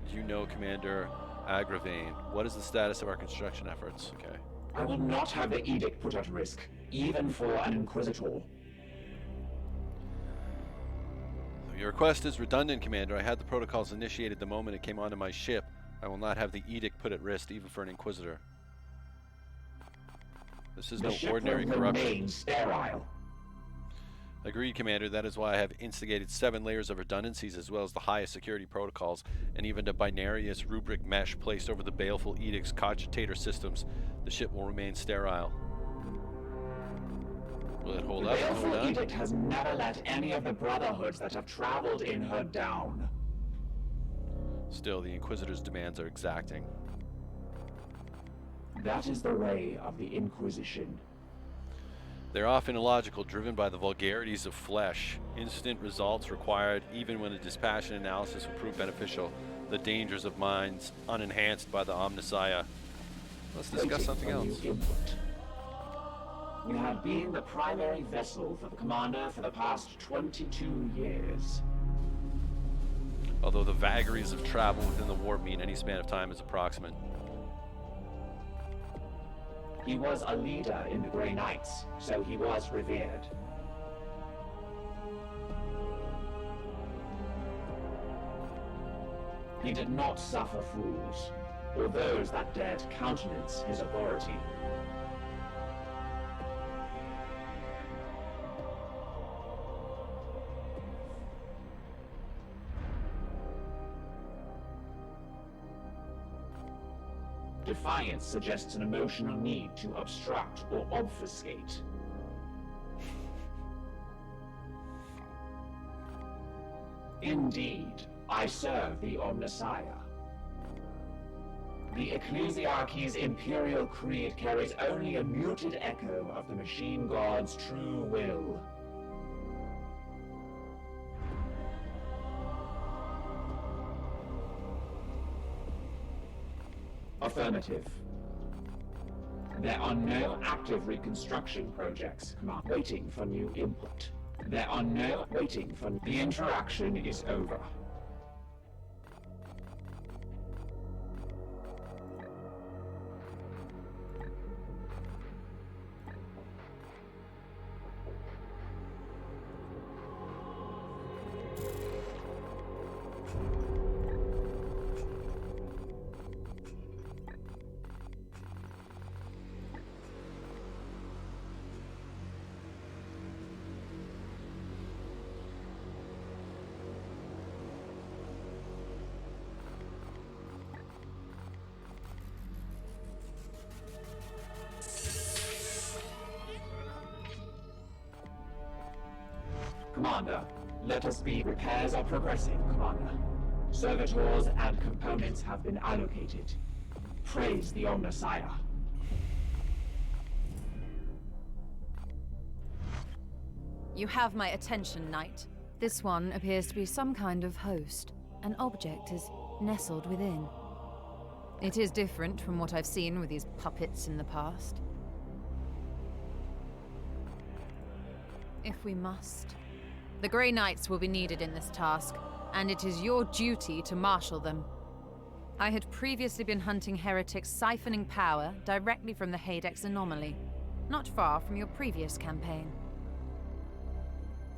do you know Commander Agravane? What is the status of our construction efforts? Okay. I will not have the edict put at risk, even for an Inquisitor. Your request is redundant, Commander. I had the protocols initiated the moment it came onto my ship. I will not have the edict put at risk, even for an Inquisitor. This is no ordinary corruption. Remain sterile. Agreed, Commander. That is why I have instigated 7 layers of redundancies as well as the highest security protocols and even the binarious rubric mesh placed over the Baleful Edict's cogitator systems. The ship will remain sterile. Will it hold up? The Baleful Edict has never let any of the Brotherhoods that have traveled in her down. Still, the Inquisitor's demands are exacting. That is the way of the Inquisition. They're often illogical, driven by the vulgarities of flesh. Instant results required, even when a dispassionate analysis would prove beneficial. The dangers of minds unenhanced by the Omnissiah. Let's discuss something else. You have been the primary vessel for the Commander for the past 22 years. Although the vagaries of travel within the warp mean any span of time is approximate. He was a leader in the Grey Knights, so he was revered. He did not suffer fools, or those that dared countenance his authority. Defiance suggests an emotional need to obstruct or obfuscate. Indeed, I serve the Omnissiah. The Ecclesiarchy's imperial creed carries only a muted echo of the machine god's true will. Affirmative. There are no active reconstruction projects, waiting for new input. There are no waiting for... The interaction is over. Commander, let us be. Repairs are progressing, Commander. Servitors and components have been allocated. Praise the Omnissiah. You have my attention, Knight. This one appears to be some kind of host. An object is nestled within. It is different from what I've seen with these puppets in the past. If we must. The Grey Knights will be needed in this task, and it is your duty to marshal them. I had previously been hunting heretics siphoning power directly from the Hadex anomaly, not far from your previous campaign.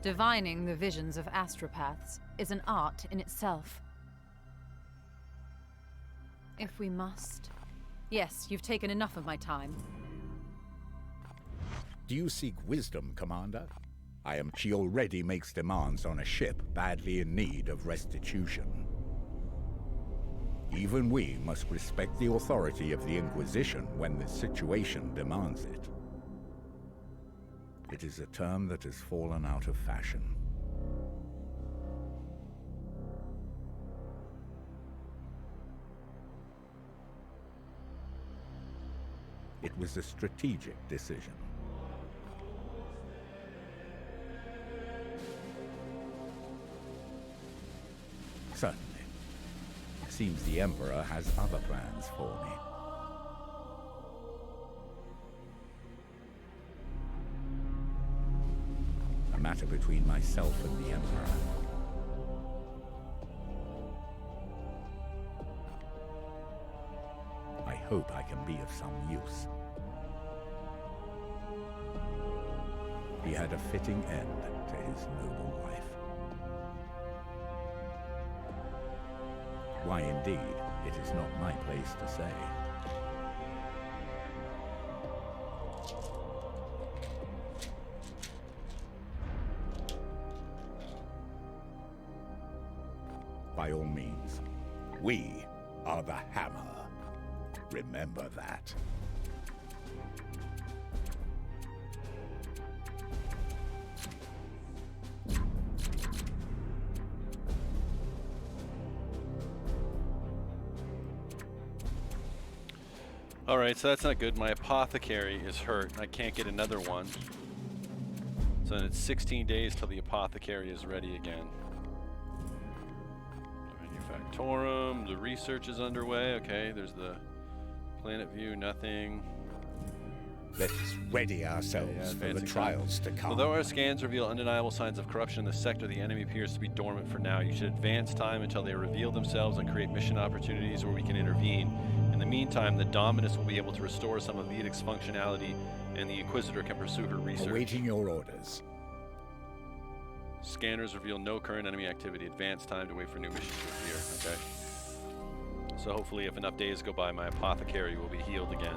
Divining the visions of astropaths is an art in itself. If we must. Yes, you've taken enough of my time. Do you seek wisdom, Commander? She already makes demands on a ship badly in need of restitution. Even we must respect the authority of the Inquisition when the situation demands it. It is a term that has fallen out of fashion. It was a strategic decision. Certainly. It seems the Emperor has other plans for me. A matter between myself and the Emperor. I hope I can be of some use. He had a fitting end to his noble life. Why indeed, it is not my place to say. By all means, we are the Hammer. Remember that. Alright, so that's not good. My apothecary is hurt. I can't get another one. So then it's 16 days till the apothecary is ready again. Manufactorum, the research is underway. Okay, there's the planet view, nothing. Let us ready ourselves for the trials to come. Although our scans reveal undeniable signs of corruption in the sector, the enemy appears to be dormant for now. You should advance time until they reveal themselves and create mission opportunities where we can intervene. In the meantime, the Dominus will be able to restore some of the Edict's functionality, and the Inquisitor can pursue her research. Awaiting your orders. Scanners reveal no current enemy activity. Advance time to wait for new missions to appear. Okay. So hopefully if enough days go by, my apothecary will be healed again.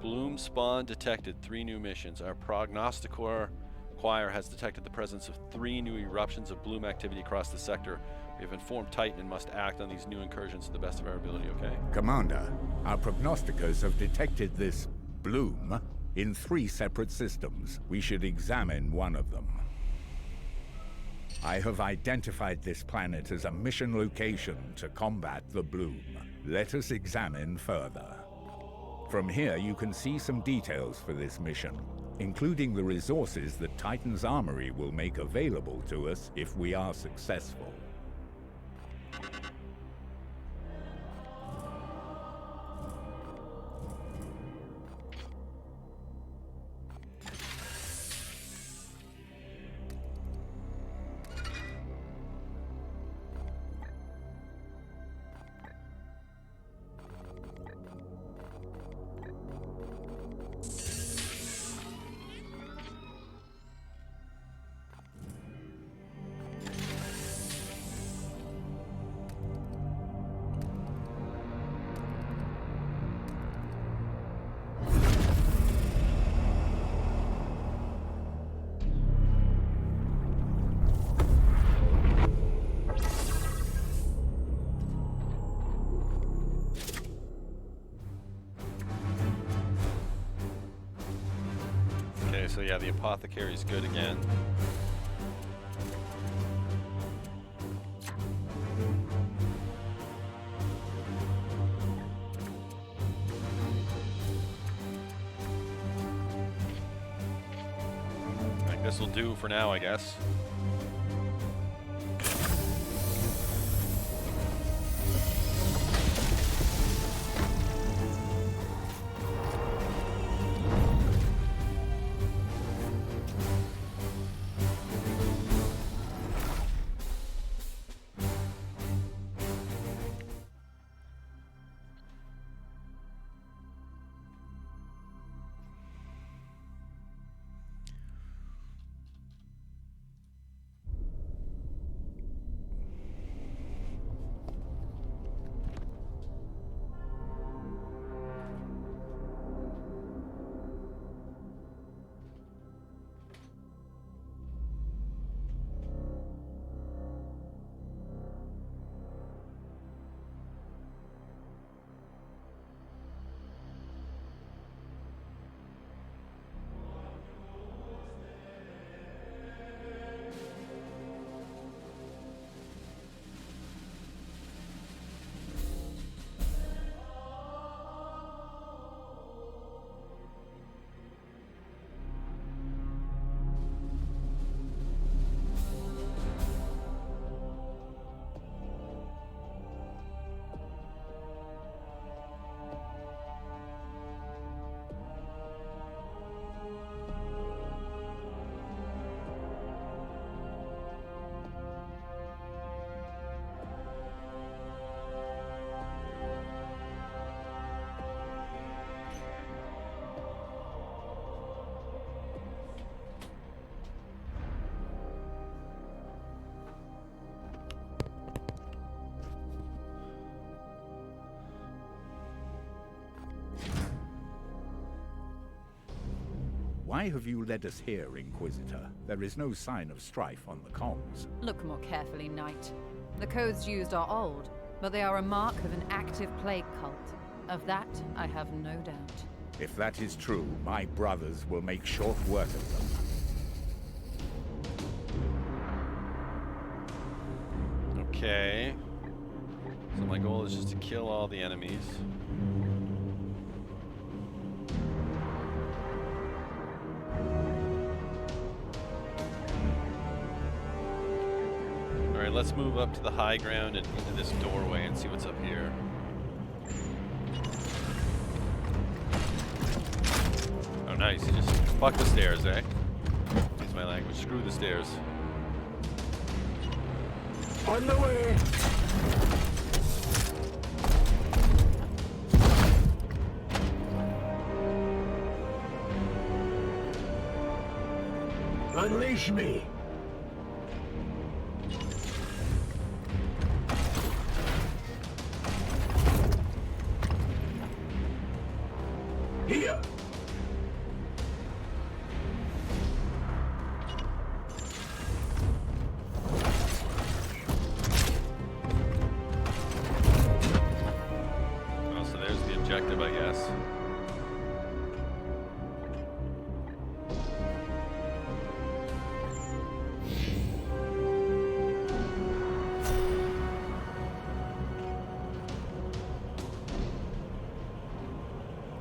Bloom spawn detected. 3 new missions. Our prognosticator choir has detected the presence of 3 new eruptions of bloom activity across the sector. We have informed Titan and must act on these new incursions to the best of our ability, okay? Commander, our prognosticators have detected this bloom in 3 separate systems. We should examine one of them. I have identified this planet as a mission location to combat the Bloom. Let us examine further. From here, you can see some details for this mission, including the resources that Titan's Armory will make available to us if we are successful. So yeah, the apothecary's good again. I think this will do for now, I guess. Why have you led us here, Inquisitor? There is no sign of strife on the comms. Look more carefully, Knight. The codes used are old, but they are a mark of an active plague cult. Of that, I have no doubt. If that is true, my brothers will make short work of them. Okay. So my goal is just to kill all the enemies. Alright, let's move up to the high ground and into this doorway and see what's up here. Oh nice, you just fuck the stairs, eh? Excuse my language, screw the stairs. On the way! Unleash me! Here! Oh, so there's the objective, I guess.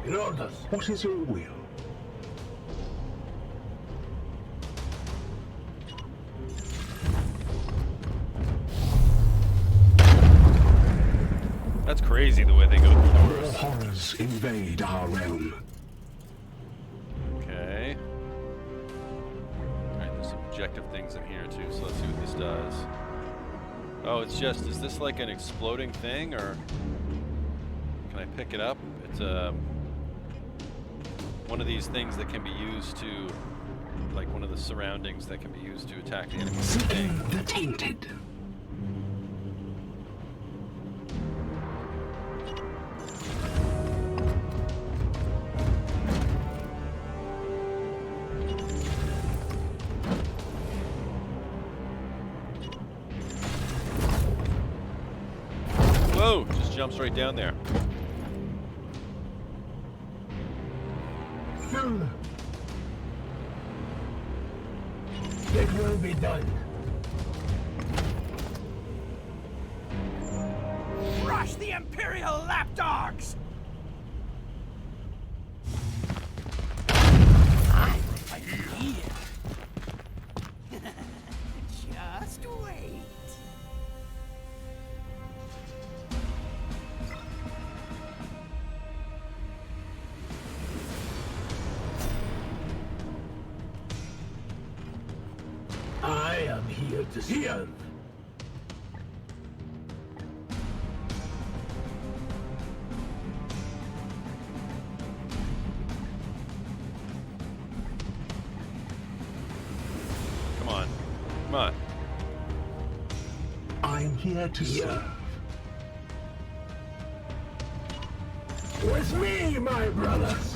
In orders. What is your will? That's crazy the way they go through World doors. horrors invade our realm. Okay. Alright, there's some objective things in here too, so let's see what this does. Oh, it's just, is this like an exploding thing, or can I pick it up? It's one of these things that can be used to, like one of the surroundings that can be used to attack the enemy. Seeking the tainted. Whoa, just jumps right down there. It will be done. Crush the Imperial lapdogs! I will fight here. Just wait. I am here to serve. Come on. Come on. I'm here to serve. With me, my brothers.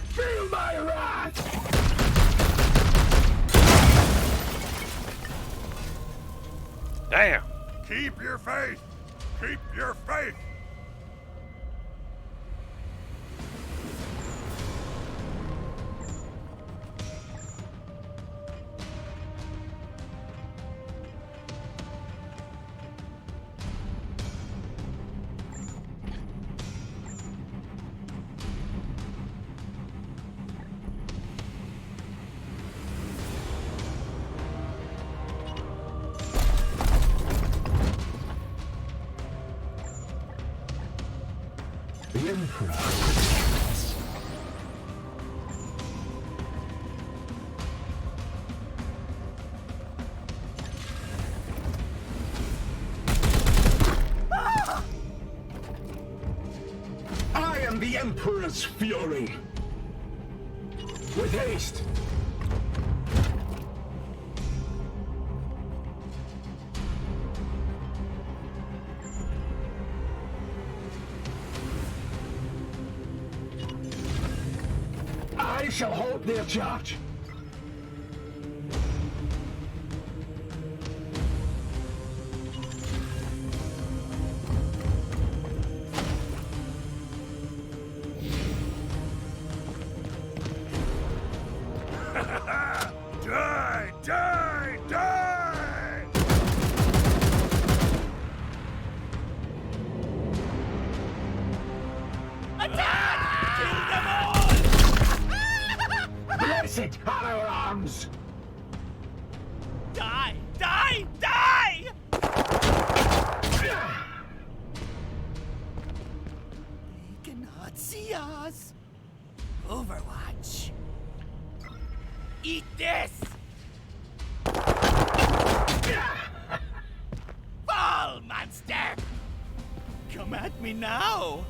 Feel my wrath! Damn! Keep your faith! Keep your faith! The Emperor protects. I am the Emperor's fury. With haste. I shall hold their charge. Die! Die! Die! Blessed are our arms. Die! Die! Die! They cannot see us. Overwatch. Eat this! Fall, monster! Come at me now!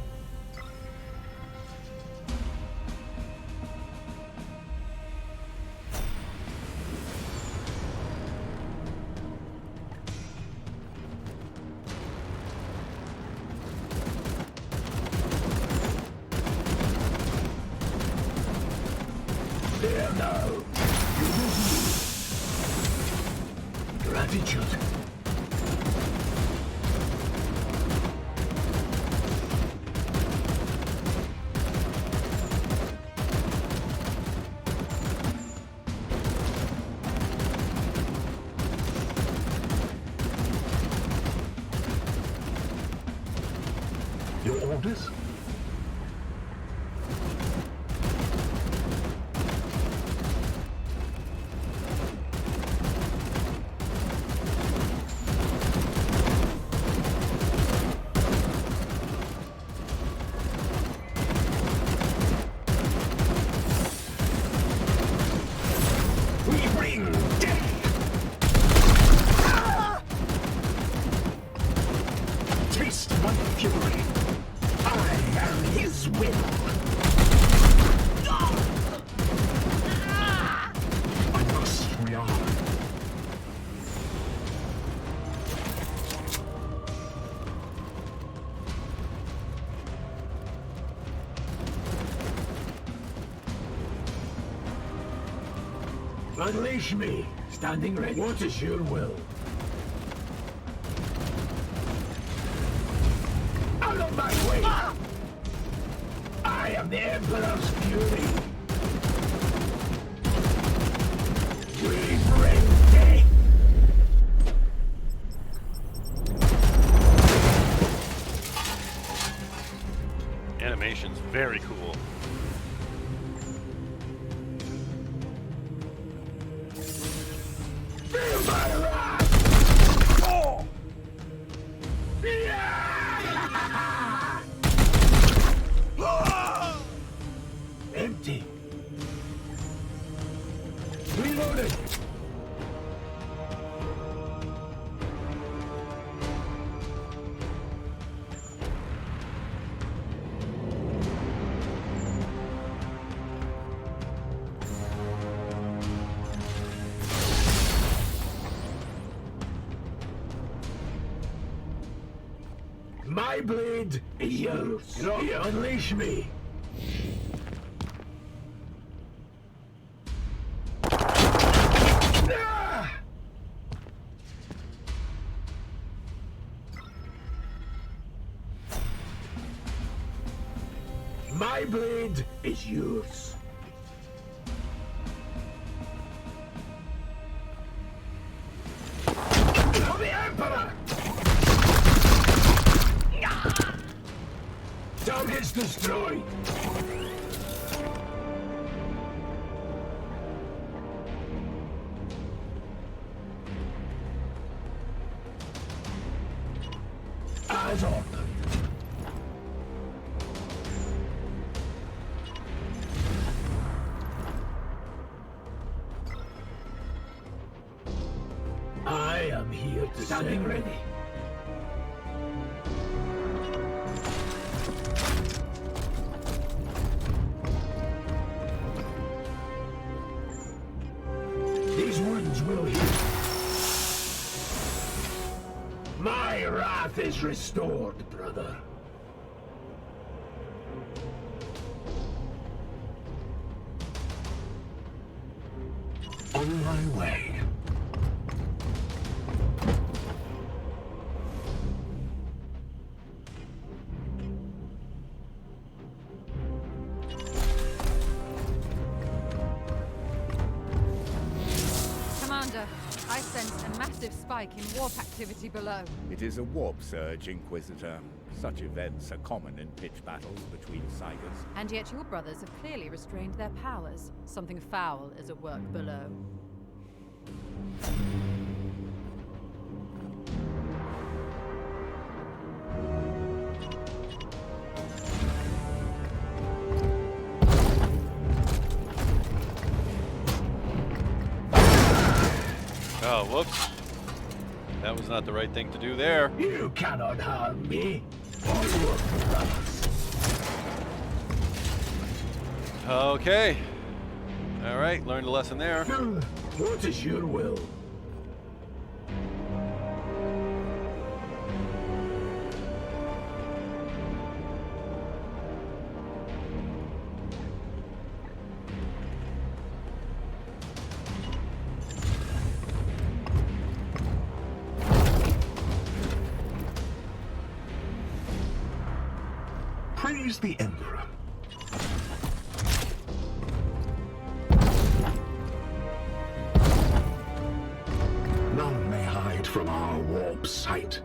There now. Gratitude. orders? Unleash me! Standing ready. What is your will? Out of my way! I am the Emperor's fury! We bring death! Animation's very cool. Feel my wrath! Oh! Yeah! Empty. Reloading. My blade is yours. Unleash me. Ah! My blade is yours. For the Emperor! Target's destroyed! As ordered. I am here to standing ready. These wounds will heal. My wrath is restored, brother. On my way. Commander, I sense a massive spike in warp activity below. It is a warp surge, Inquisitor. Such events are common in pitched battles between Cygars. And yet your brothers have clearly restrained their powers. Something foul is at work below. Oh, whoops. That was not the right thing to do there. You cannot harm me. Or your brothers. Okay. All right, learned a lesson there. What is your will? Praise the Emperor. None may hide from our warp sight.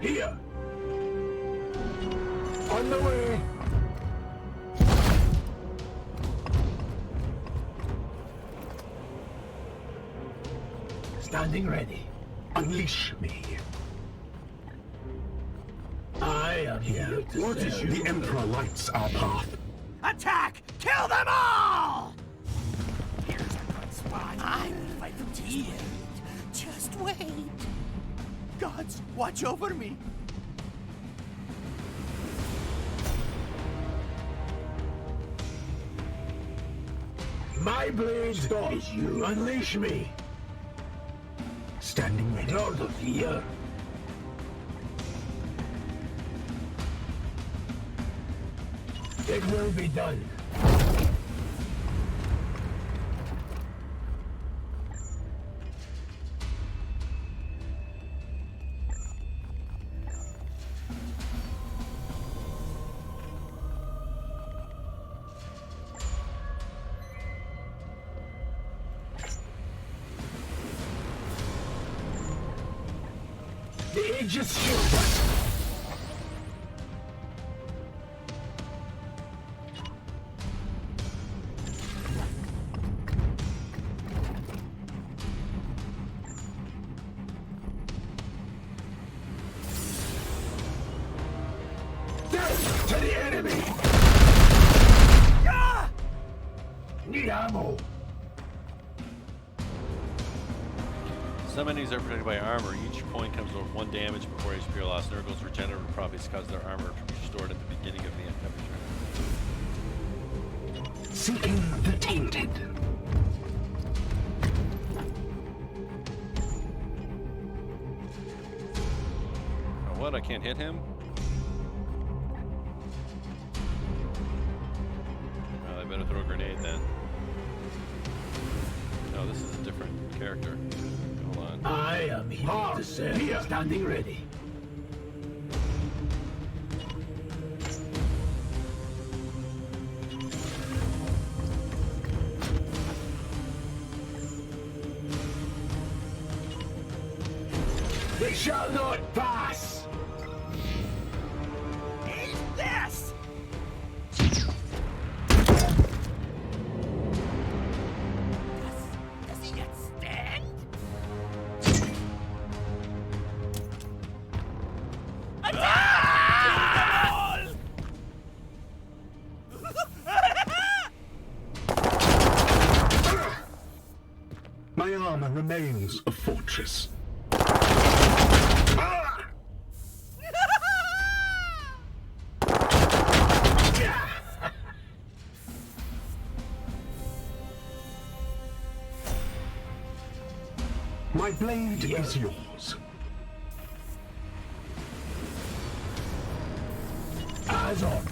Here. On the way. Standing ready. Unleash me. I am here to What is serve. the Emperor lights our path. Attack! Kill them all! Here's a good spot. I will fight them to the end. Just wait. Gods, watch over me. My blade is you. Unleash me. Standing ready. Lord of fear. It will be done. The Aegis Shield. Death to the enemy! Ah! Need ammo! Some enemies are protected by armor. Each point comes with 1 damage before HP are lost. Nurgles regenerate properties cause their armor to be restored at the beginning of the every turn. Seeking the tainted. Oh, what? I can't hit him? Well, I better throw a grenade then. No, this is a different character. Hold on. I am here to serve. Here. Standing ready. They shall not pass! Eat this! Does he yet stand? Attack! My armor remains a fortress. My blade is yours. Eyes on.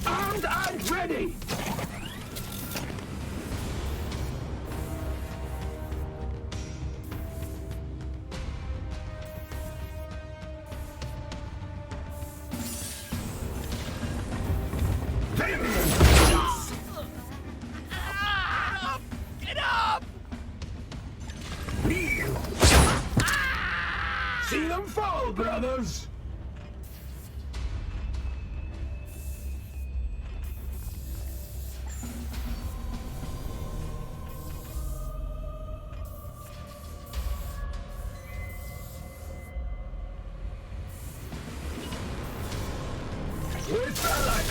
Armed and ready! Get up! See them fall, brothers! With Balak!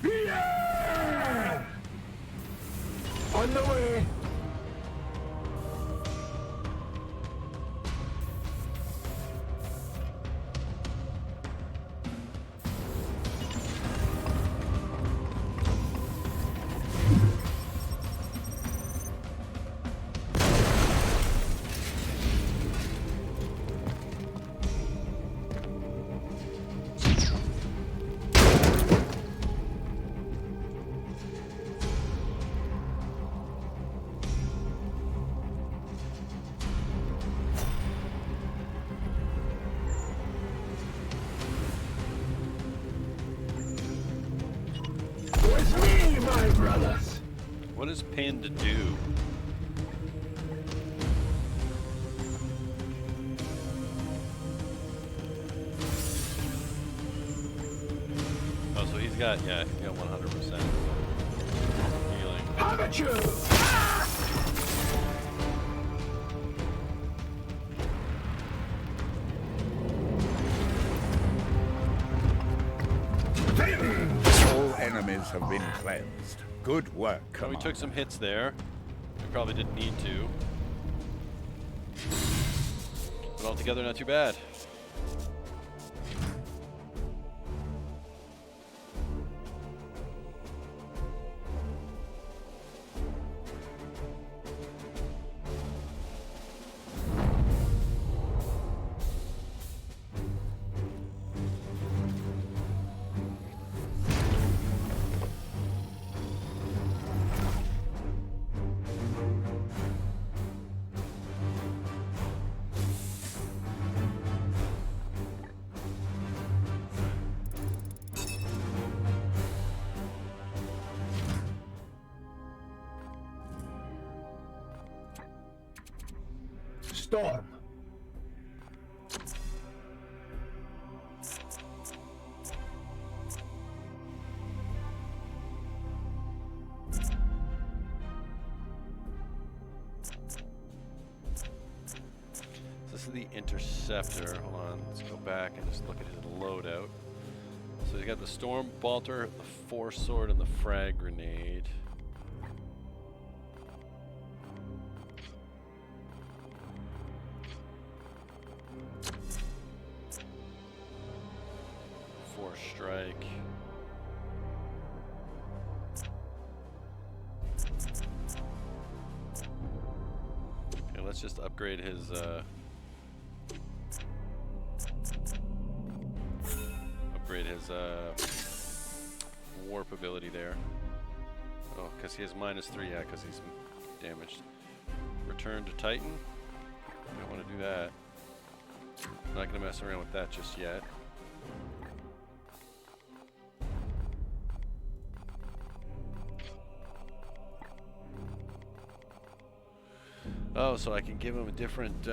Yeah! On the way! brothers. What is pinned to do? Oh, so he's got, yeah, he got 100% healing. Amateur! All enemies have been cleansed. Good work, So we Commander. took some hits there. We probably didn't need to. But altogether, not too bad. Storm. This is the Interceptor. Hold on, let's go back and just look at his loadout. So he's got the Storm Bolter, the Force Sword, and the Frag Grenade. Force Strike. Okay, let's just upgrade his warp ability there. Oh, because he has -3, yeah, because he's damaged. Return to Titan. I don't want to do that. I'm not going to mess around with that just yet. Oh, so I can give him a different,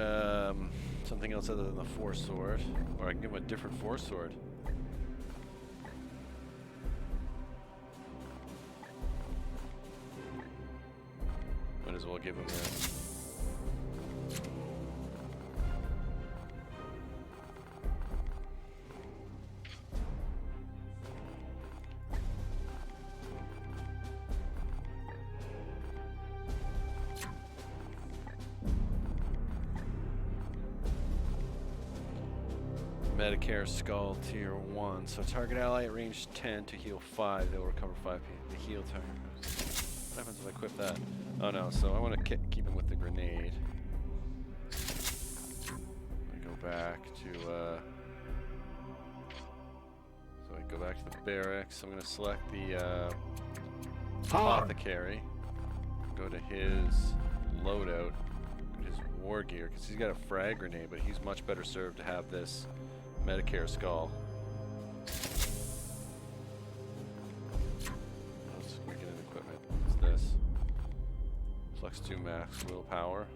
something else other than the Force Sword. Or I can give him a different Force Sword. Might as well give him that. Medicare Skull Tier 1. So target ally at range 10 to heal 5. They'll recover 5 the heal target. What happens if I equip that? Oh no, so I want to keep him with the grenade. I go back to so I go back to the barracks. I'm going to select the Apothecary. Go to his loadout. Go to his war gear, because he's got a frag grenade, but he's much better served to have this Medicare Skull. Let's get an equipment. What's this? Flex 2 max willpower.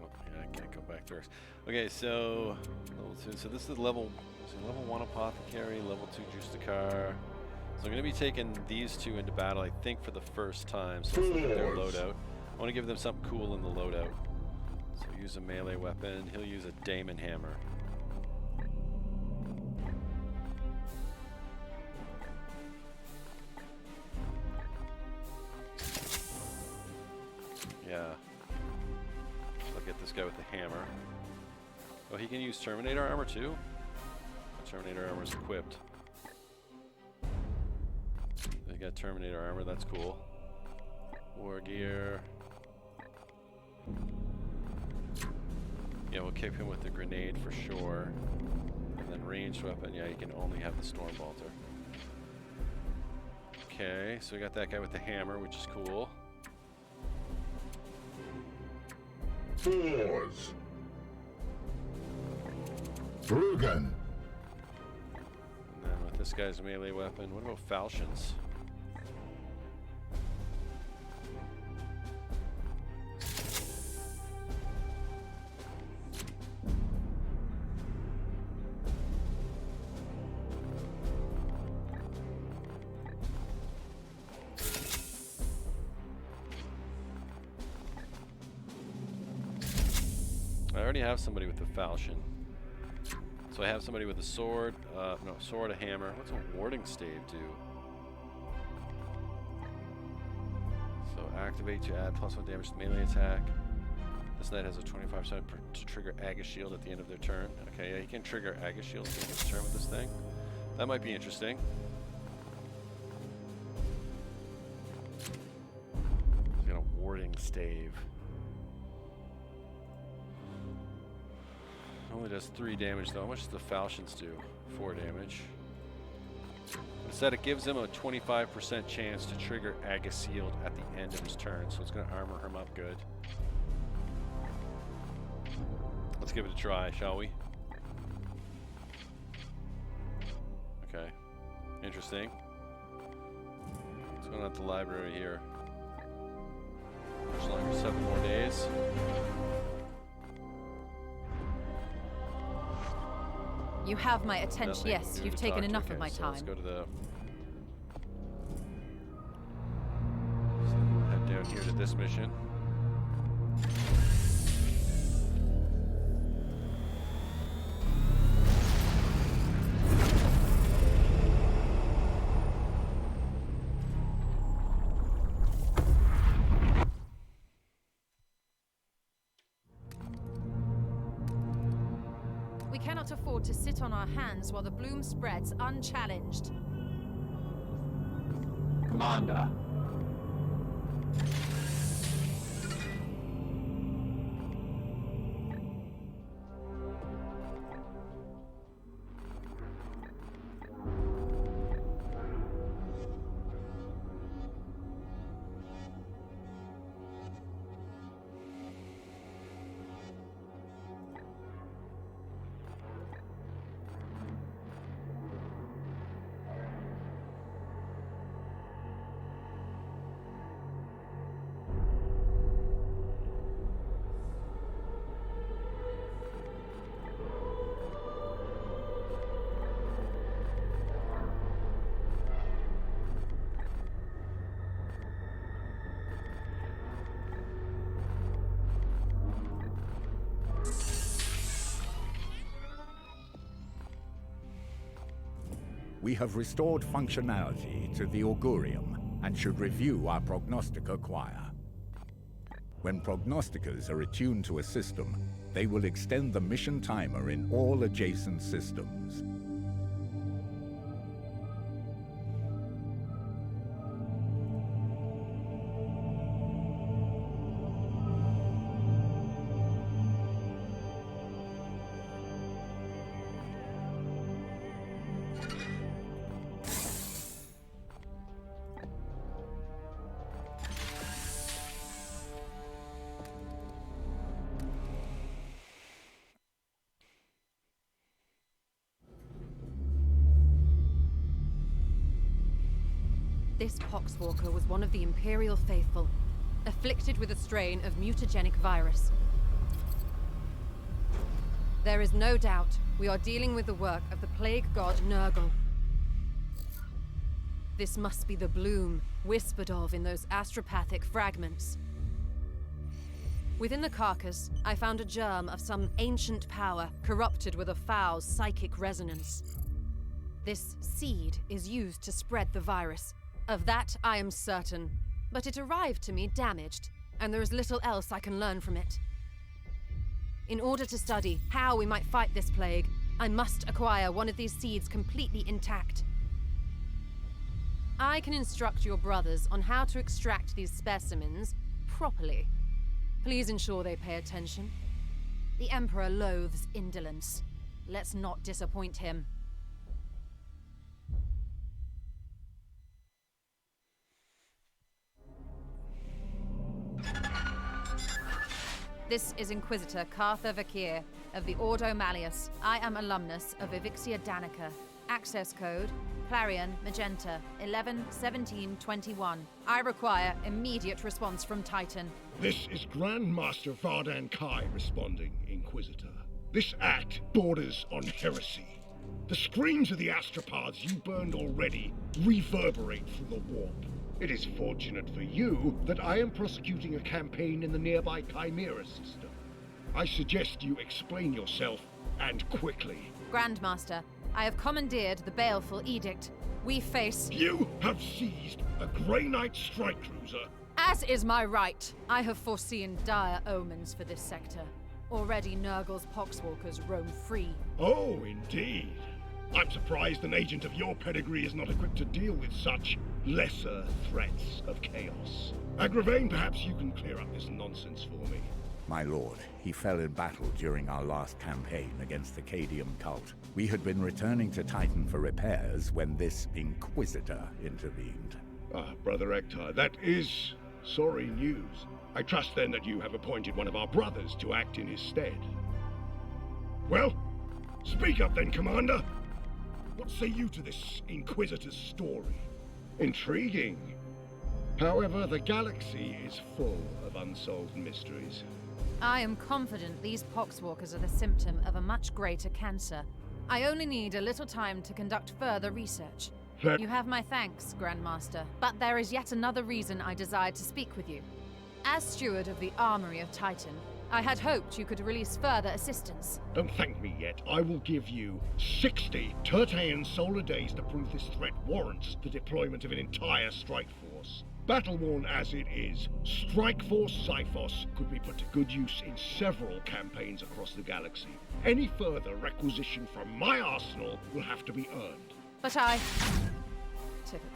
Oh, yeah, I can't go back there. Okay, so level 2. So this is level 1 Apothecary, level 2 Justicar. So I'm going to be taking these two into battle, I think, for the first time. So let's look at their loadout. I want to give them something cool in the loadout. So use a melee weapon. He'll use a Daemon Hammer. Yeah. I'll get this guy with the hammer. Oh, he can use Terminator armor too? Terminator armor is equipped. They got Terminator armor, that's cool. War gear. Yeah, we'll kick him with the grenade for sure. And then ranged weapon, yeah, you can only have the Storm Bolter. Okay, so we got that guy with the hammer, which is cool. Fours. Rugen. And then with this guy's melee weapon. What about falchions? I already have somebody with a falchion. So I have somebody with a sword, no, sword, a hammer. What's a warding stave do? So activate to add +1 damage to melee attack. This knight has a 25% to trigger Aegis Shield at the end of their turn. Okay, yeah, he can trigger Aegis Shield at the end of his turn with this thing. That might be interesting. He's got a warding stave. Only does 3 damage though. How much does the falchions do? 4 damage. Instead, it gives him a 25% chance to trigger Aegis Shield at the end of his turn, so it's going to armor him up good. Let's give it a try, shall we? Okay. Interesting. What's going on at the library here? Much longer, 7 more days. You have my attention. Nothing. Yes, you've taken enough of my time. Let's go to the... So we'll head down here to this mission. We cannot afford to sit on our hands while the bloom spreads unchallenged. Commander. We have restored functionality to the Augurium and should review our Prognostica Choir. When Prognosticas are attuned to a system, they will extend the mission timer in all adjacent systems. This Poxwalker was one of the Imperial faithful, afflicted with a strain of mutagenic virus. There is no doubt we are dealing with the work of the plague god Nurgle. This must be the bloom whispered of in those astropathic fragments. Within the carcass, I found a germ of some ancient power corrupted with a foul psychic resonance. This seed is used to spread the virus. Of that, I am certain. But it arrived to me damaged, and there is little else I can learn from it. In order to study how we might fight this plague, I must acquire one of these seeds completely intact. I can instruct your brothers on how to extract these specimens properly. Please ensure they pay attention. The Emperor loathes indolence. Let's not disappoint him. This is Inquisitor Cartha Vakir of the Ordo Malleus. I am alumnus of Evixia Danica. Access code, Clarion Magenta 111721. I require immediate response from Titan. This is Grandmaster Vardan Kai responding, Inquisitor. This act borders on heresy. The screams of the astropaths you burned already reverberate through the warp. It is fortunate for you that I am prosecuting a campaign in the nearby Chimera system. I suggest you explain yourself, and quickly. Grandmaster, I have commandeered the Baleful Edict. We face... You have seized a Grey Knight strike cruiser. As is my right. I have foreseen dire omens for this sector. Already Nurgle's poxwalkers roam free. Oh, indeed. I'm surprised an agent of your pedigree is not equipped to deal with such lesser threats of chaos. Agravain, perhaps you can clear up this nonsense for me. My lord, he fell in battle during our last campaign against the Cadium cult. We had been returning to Titan for repairs when this Inquisitor intervened. Ah, Brother Ektar, that is sorry news. I trust then that you have appointed one of our brothers to act in his stead. Well, speak up then, Commander. What say you to this Inquisitor's story? Intriguing. However, the galaxy is full of unsolved mysteries. I am confident these poxwalkers are the symptom of a much greater cancer. I only need a little time to conduct further research. You have my thanks, Grandmaster, but there is yet another reason I desired to speak with you. As steward of the Armory of Titan, I had hoped you could release further assistance. Don't thank me yet. I will give you 60 Tertean solar days to prove this threat warrants the deployment of an entire strike force. Battle-worn as it is, Strike Force Cyphos could be put to good use in several campaigns across the galaxy. Any further requisition from my arsenal will have to be earned. But I... Typical.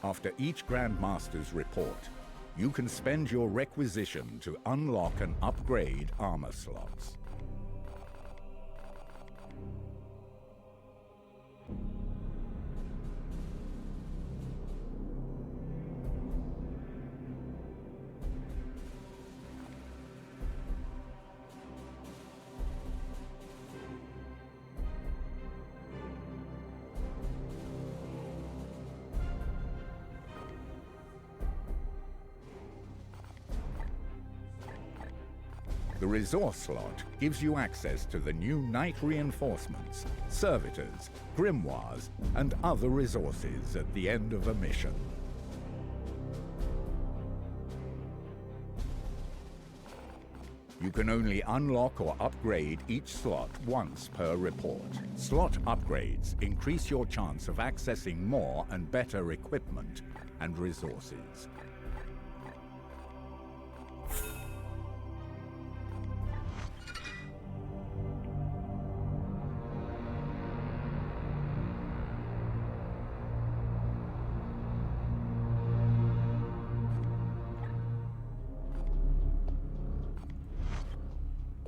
After each Grandmaster's report, you can spend your requisition to unlock and upgrade armor slots. The resource slot gives you access to the new Knight reinforcements, servitors, grimoires, and other resources at the end of a mission. You can only unlock or upgrade each slot once per report. Slot upgrades increase your chance of accessing more and better equipment and resources.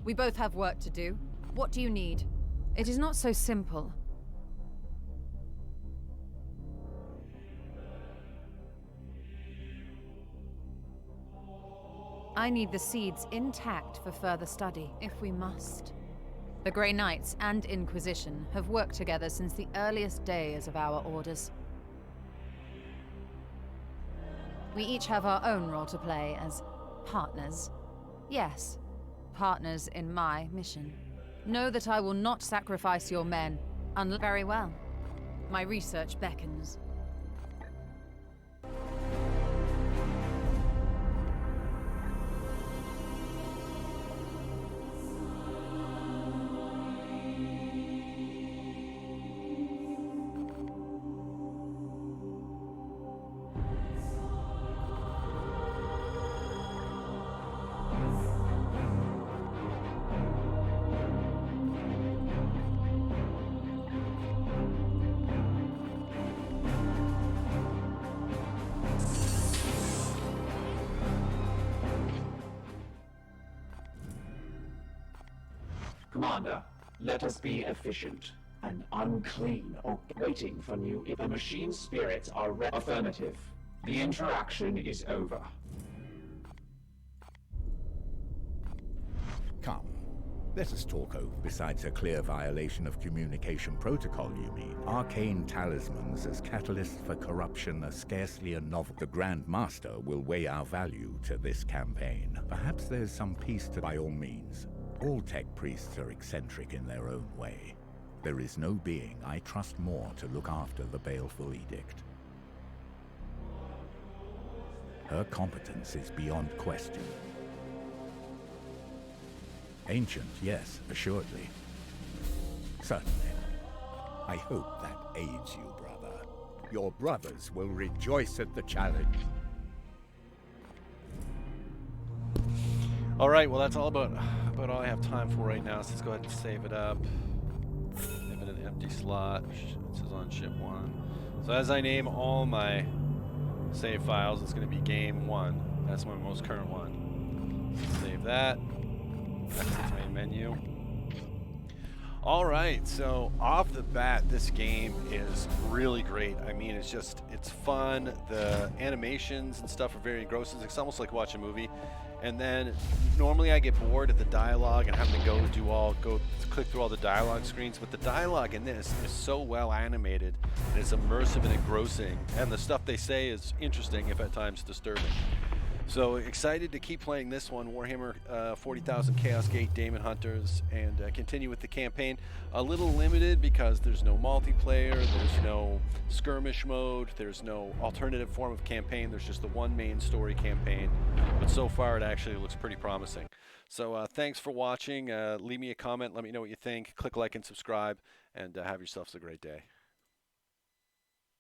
We both have work to do. What do you need? It is not so simple. I need the seeds intact for further study, if we must. The Grey Knights and Inquisition have worked together since the earliest days of our orders. We each have our own role to play as partners. Yes. Partners in my mission. Know that I will not sacrifice your men, very well. My research beckons. Commander, let us be efficient and unclean or waiting for new... The machine spirits are affirmative. The interaction is over. Come. Let us talk over. Besides a clear violation of communication protocol, you mean? Arcane talismans as catalysts for corruption are scarcely a novel. The Grand Master will weigh our value to this campaign. Perhaps there's some peace to, by all means. All tech priests are eccentric in their own way. There is no being I trust more to look after the Baleful Edict. Her competence is beyond question. Ancient, yes, assuredly. Certainly. I hope that aids you, brother. Your brothers will rejoice at the challenge. All right, well, that's all about all I have time for right now, so let's go ahead and save it up. Give it an empty slot. This is on ship 1. So as I name all my save files, it's going to be game 1. That's my most current one. Save that. That's the main menu. All right, so off the bat, this game is really great. I mean, it's fun. The animations and stuff are very engrossing. It's almost like watching a movie. And then normally I get bored at the dialogue and having to go click through all the dialogue screens, but the dialogue in this is so well animated and it's immersive and engrossing, and the stuff they say is interesting, if at times disturbing. So excited to keep playing this one, Warhammer 40,000 Chaos Gate Daemon Hunters, and continue with the campaign. A little limited because there's no multiplayer, there's no skirmish mode, there's no alternative form of campaign, there's just the one main story campaign. But so far it actually looks pretty promising. So thanks for watching. Leave me a comment, let me know what you think. Click like and subscribe, and have yourselves a great day.